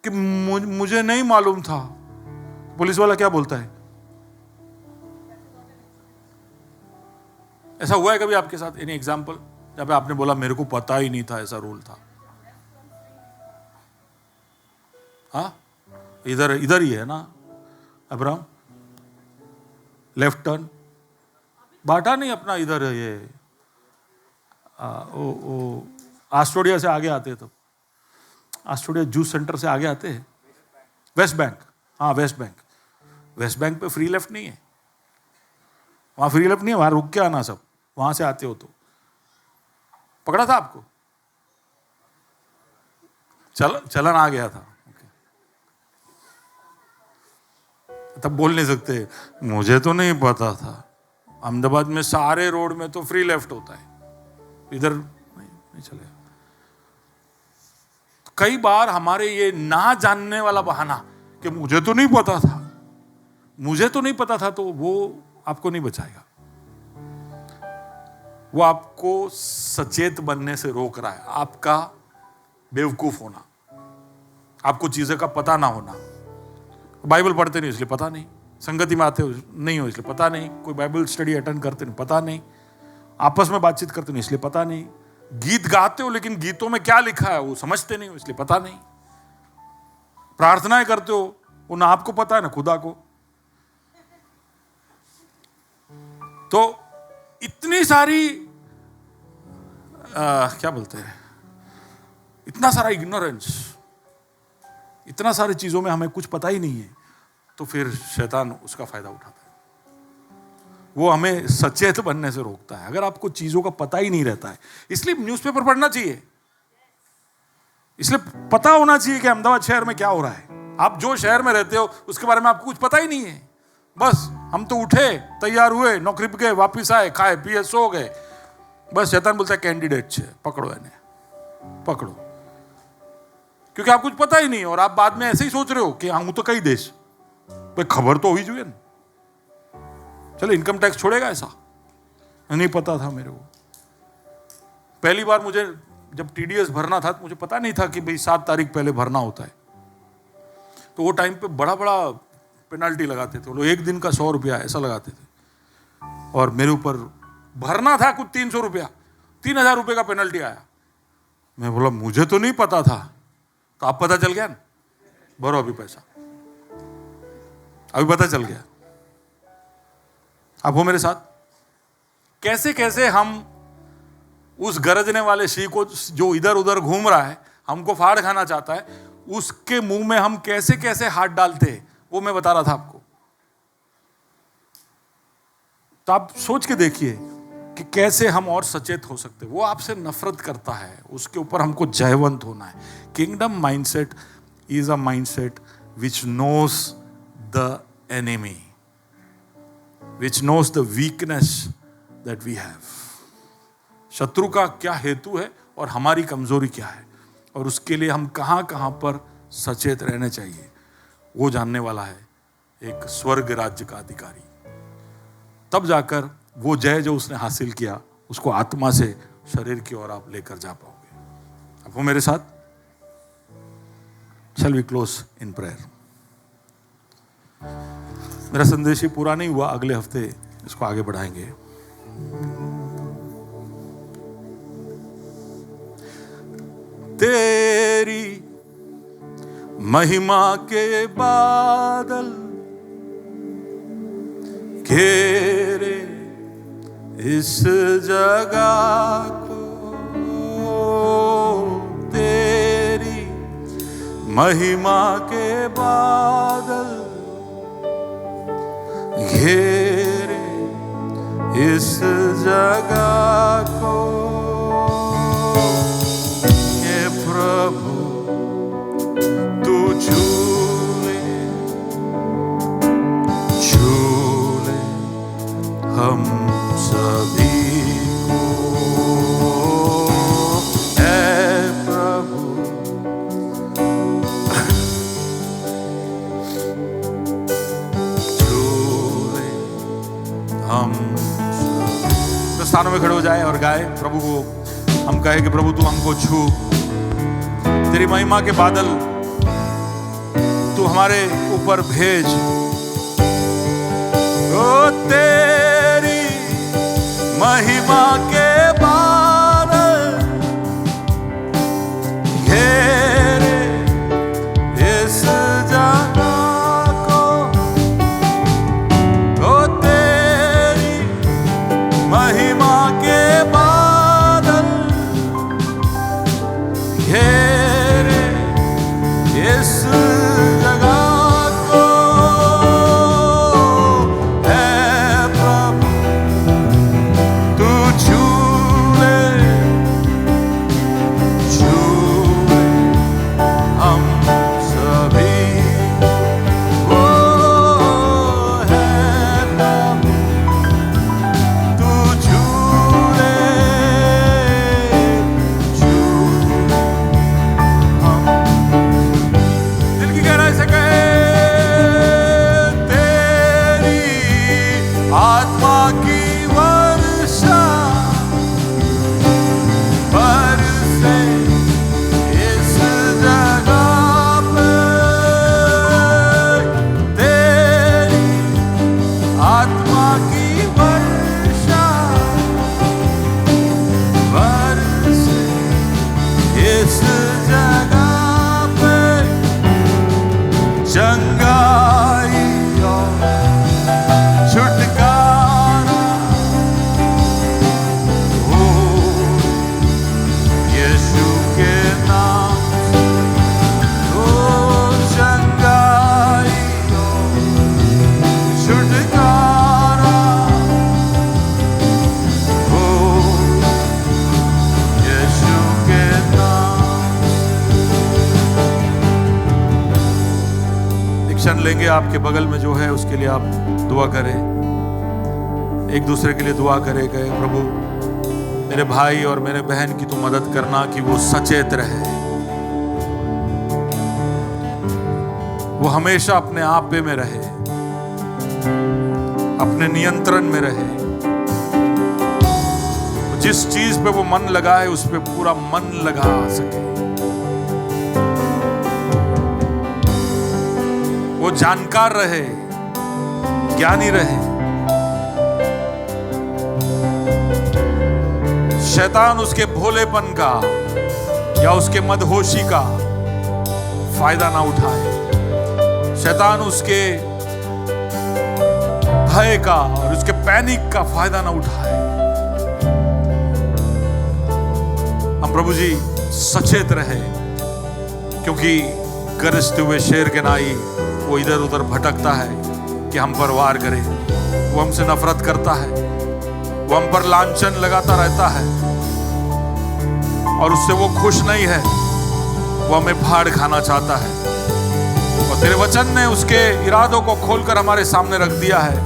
कि मुझे नहीं मालूम था। पुलिस वाला क्या बोलता है? ऐसा हुआ है कभी आपके साथ? एनी एग्जाम्पल जहाँ पे आपने बोला मेरे को पता ही नहीं था ऐसा रूल था? हाँ, इधर ही है ना अब्राहम, लेफ्ट टर्न बाटा नहीं अपना, इधर ये आस्ट्रोडिया से आगे आते हैं, तो आस्ट्रोडिया जूस सेंटर से आगे आते हैं, वेस्ट बैंक। हाँ वेस्ट बैंक पे फ्री लेफ्ट नहीं है, वहां फ्री लेफ्ट नहीं है, वहां रुक के आना सब, वहां से आते हो तो। पकड़ा था आपको? चलन आ गया था, तब बोल नहीं सकते मुझे तो नहीं पता था। अहमदाबाद में सारे रोड में तो फ्री लेफ्ट होता है, इधर नहीं चलेगा। तो कई बार हमारे ये ना जानने वाला बहाना कि मुझे तो नहीं पता था, तो वो आपको नहीं बचाएगा। वो आपको सचेत बनने से रोक रहा है। आपका बेवकूफ होना, आपको चीजें का पता ना होना। बाइबल पढ़ते नहीं इसलिए पता नहीं, संगति में आते हो नहीं हो इसलिए पता नहीं, कोई बाइबल स्टडी अटेंड करते नहीं पता नहीं, आपस में बातचीत करते नहीं इसलिए पता नहीं, गीत गाते हो लेकिन गीतों में क्या लिखा है वो समझते नहीं हो इसलिए पता नहीं, प्रार्थनाएं करते हो वो ना आपको पता है ना खुदा को। तो इतनी सारी क्या बोलते हैं, इतना सारा इग्नोरेंस, इतना सारी चीजों में हमें कुछ पता ही नहीं है, तो फिर शैतान उसका फायदा उठाता है। वो हमें सचेत बनने से रोकता है। अगर आपको चीजों का पता ही नहीं रहता है, इसलिए न्यूज़पेपर पढ़ना चाहिए, इसलिए पता होना चाहिए कि अहमदाबाद शहर में क्या हो रहा है। आप जो शहर में रहते हो उसके बारे में आपको कुछ पता ही नहीं है। बस हम तो उठे, तैयार हुए, नौकरी पे गए, वापिस आए, खाए पिए, सो गए। बस शैतान बोलता है कैंडिडेट छे, पकड़ो इन्हें, पकड़ो, क्योंकि आप कुछ पता ही नहीं। और आप बाद में ऐसे ही सोच रहे हो कि हूं तो कई देश भाई, खबर तो हुई जुए ना, चलो इनकम टैक्स छोड़ेगा, ऐसा नहीं पता था मेरे को। पहली बार मुझे जब टीडीएस भरना था तो मुझे पता नहीं था कि भाई 7 तारीख पहले भरना होता है। तो वो टाइम पे बड़ा बड़ा पेनल्टी लगाते थे वो लोग, 1 दिन का 100 रुपया ऐसा लगाते थे। और मेरे ऊपर भरना था कुछ 300 रुपया, 3000 रुपये का पेनल्टी आया। मैं बोला मुझे तो नहीं पता था। तो आप पता चल गया ना, भरो अभी पैसा, अभी पता चल गया। आप हो मेरे साथ? कैसे कैसे हम उस गरजने वाले सिंह को जो इधर उधर घूम रहा है, हमको फाड़ खाना चाहता है, उसके मुंह में हम कैसे कैसे हाथ डालते हैं, वो मैं बता रहा था आपको। तो आप सोच के देखिए कि कैसे हम और सचेत हो सकते हैं। वो आपसे नफरत करता है, उसके ऊपर हमको जयवंत होना है। Kingdom mindset is a mindset which knows the enemy, which knows the weakness that we have. शत्रु का क्या हेतु है और हमारी कमजोरी क्या है, और उसके लिए हम कहां कहां पर सचेत रहने चाहिए, वो जानने वाला है एक स्वर्ग राज्य का अधिकारी। तब जाकर वो जय जो उसने हासिल किया, उसको आत्मा से शरीर की ओर आप लेकर जा पाओगे। अब वो मेरे साथ? Shall we close in prayer. मेरा संदेश ही पूरा नहीं हुआ, अगले हफ्ते इसको आगे बढ़ाएंगे। तेरी महिमा के बादल घेरे इस जगह को, तेरी महिमा के बादल घेरे इस जगह को। ये प्रभु तू झूले झूले हम सभी को, ऐ प्रभु झूले हम सभी। तो स्थानों में खड़े हो जाए और गाए प्रभु को। हम कहे कि प्रभु तू हमको छू, तेरी महिमा के बादल तू हमारे ऊपर भेज। ओ तेरी महिमा के बादल घेरे इस जगह को, ओ तेरी महिमा के बादल घेरे इस जगह को। ऐ प्रभु तू झूले झूले हम सभी को, है प्रभु तू झूले झूले हम। दिल की गहराई से कहे, तेरी आत्मा की वर्षा बरसे इस जगह पे, तेरी आत्मा की वर्षा बरसे इस जगह पे। चंगाई और छुटकारा हो यीशु के नाम से, ओ चंगाई और छुटकारा हो यीशु के नाम से। एक क्षण लेंगे, आपके बगल में जो है उसके लिए आप दुआ करें, एक दूसरे के लिए दुआ करें। कहे प्रभु मेरे भाई और मेरे बहन की तू मदद करना कि वो सचेत रहे, वो हमेशा अपने आप पे में रहे, अपने नियंत्रण में रहे। जिस चीज पे वो मन लगाए उस पे पूरा मन लगा सके। वो जानकार रहे, ज्ञानी रहे। शैतान उसके भोलेपन का या उसके मदहोशी का फायदा ना उठाए। शैतान उसके भय का और उसके पैनिक का फायदा ना उठाए। हम प्रभु जी सचेत रहे, क्योंकि गरजते हुए शेर के नाई वो इधर उधर भटकता है कि हम पर वार करे। वो हमसे नफरत करता है, वो हम पर लांछन लगाता रहता है और उससे वो खुश नहीं है। वो हमें फाड़ खाना चाहता है और तेरे वचन ने उसके इरादों को खोलकर हमारे सामने रख दिया है।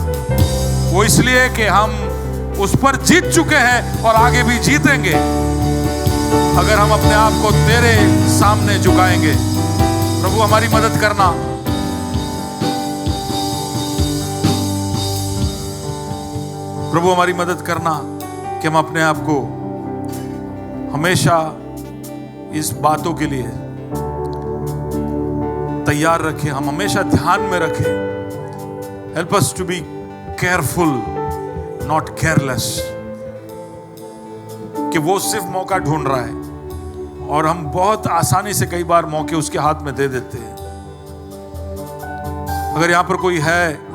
वो इसलिए कि हम उस पर जीत चुके हैं और आगे भी जीतेंगे अगर हम अपने आप को तेरे सामने झुकाएंगे। प्रभु हमारी मदद करना। प्रभु हमारी मदद करना कि हम अपने आप को हमेशा इस बातों के लिए तैयार रखें, हम हमेशा ध्यान में रखें। Help us to be careful, not careless, कि वो सिर्फ मौका ढूंढ रहा है और हम बहुत आसानी से कई बार मौके उसके हाथ में दे देते हैं। अगर यहां पर कोई है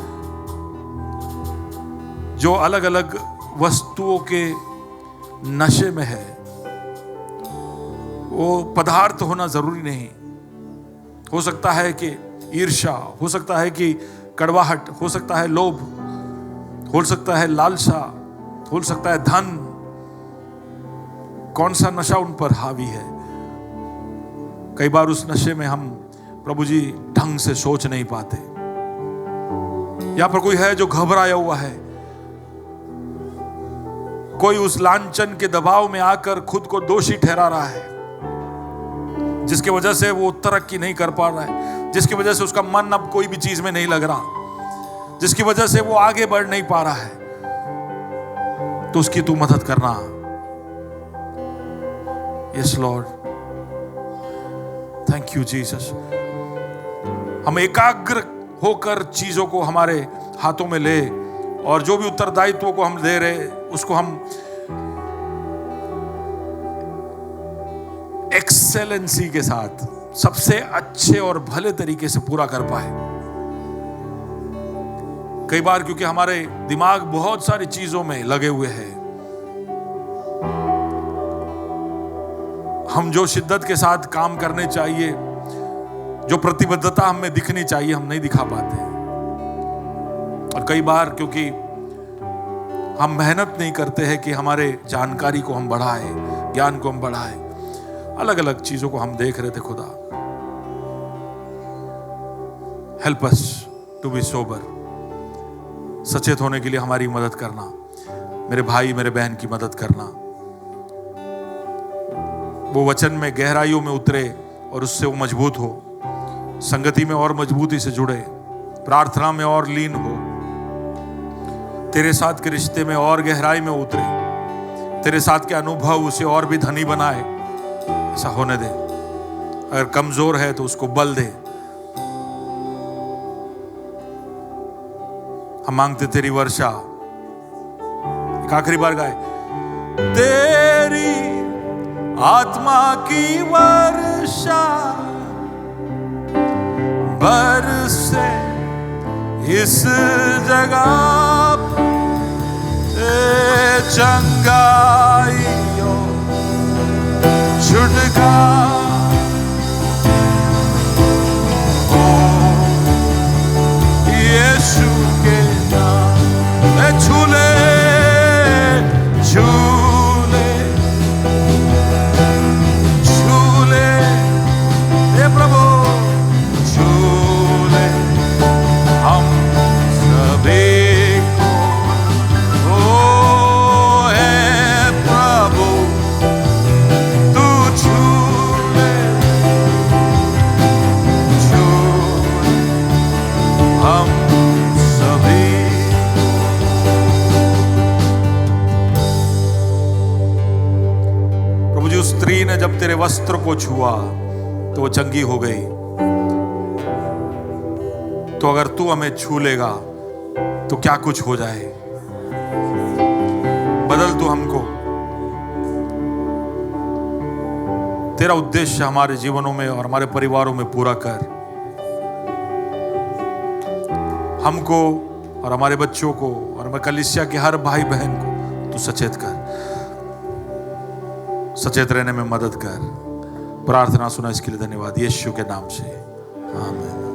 जो अलग अलग वस्तुओं के नशे में है, वो पदार्थ होना जरूरी नहीं, हो सकता है कि ईर्ष्या, हो सकता है कि कड़वाहट, हो सकता है लोभ, हो सकता है लालसा, हो सकता है धन। कौन सा नशा उन पर हावी है? कई बार उस नशे में हम प्रभु जी ढंग से सोच नहीं पाते। यहां पर कोई है जो घबराया हुआ है, कोई उस लांछन के दबाव में आकर खुद को दोषी ठहरा रहा है, जिसकी वजह से वो तरक्की नहीं कर पा रहा है, जिसकी वजह से उसका मन अब कोई भी चीज में नहीं लग रहा, जिसकी वजह से वो आगे बढ़ नहीं पा रहा है, तो उसकी तू मदद करना। Yes Lord, thank you Jesus. हम एकाग्र होकर चीजों को हमारे हाथों में ले और जो भी उत्तरदायित्व को हम दे रहे उसको हम एक्सेलेंसी के साथ सबसे अच्छे और भले तरीके से पूरा कर पाए। कई बार क्योंकि हमारे दिमाग बहुत सारी चीजों में लगे हुए हैं, हम जो शिद्दत के साथ काम करने चाहिए, जो प्रतिबद्धता हमें दिखनी चाहिए, हम नहीं दिखा पाते। और कई बार क्योंकि हम मेहनत नहीं करते हैं कि हमारे जानकारी को हम बढ़ाएं, ज्ञान को हम बढ़ाएं, अलग अलग चीजों को हम देख रहे थे। खुदा help us to be sober, सचेत होने के लिए हमारी मदद करना। मेरे भाई मेरे बहन की मदद करना, वो वचन में गहराइयों में उतरे और उससे वो मजबूत हो, संगति में और मजबूती से जुड़े, प्रार्थना में और लीन हो, तेरे साथ के रिश्ते में और गहराई में उतरे, तेरे साथ के अनुभव उसे और भी धनी बनाए। ऐसा होने दे। अगर कमजोर है तो उसको बल दे। हम मांगते तेरी वर्षा। एक आखिरी बार गाए, तेरी आत्मा की वर्षा बरसे इस जगह पे, चंगाइयों छुटकारा यीशु के नाम छूले छूले छूले, हे प्रभु छूले हम सभी को। ओ हे प्रभु तू छूले छूले हम सभी। प्रभु जी, उस स्त्री ने जब तेरे वस्त्र को छुआ तो वो चंगी हो गई। तो अगर तू हमें छू लेगा तो क्या कुछ हो जाए। बदल तू हमको, तेरा उद्देश्य हमारे जीवनों में और हमारे परिवारों में पूरा कर। हमको और हमारे बच्चों को और हमारे कलीसिया के हर भाई बहन को तू सचेत कर, सचेत रहने में मदद कर। प्रार्थना सुना इसके लिए धन्यवाद, यीशु के नाम से, आमीन।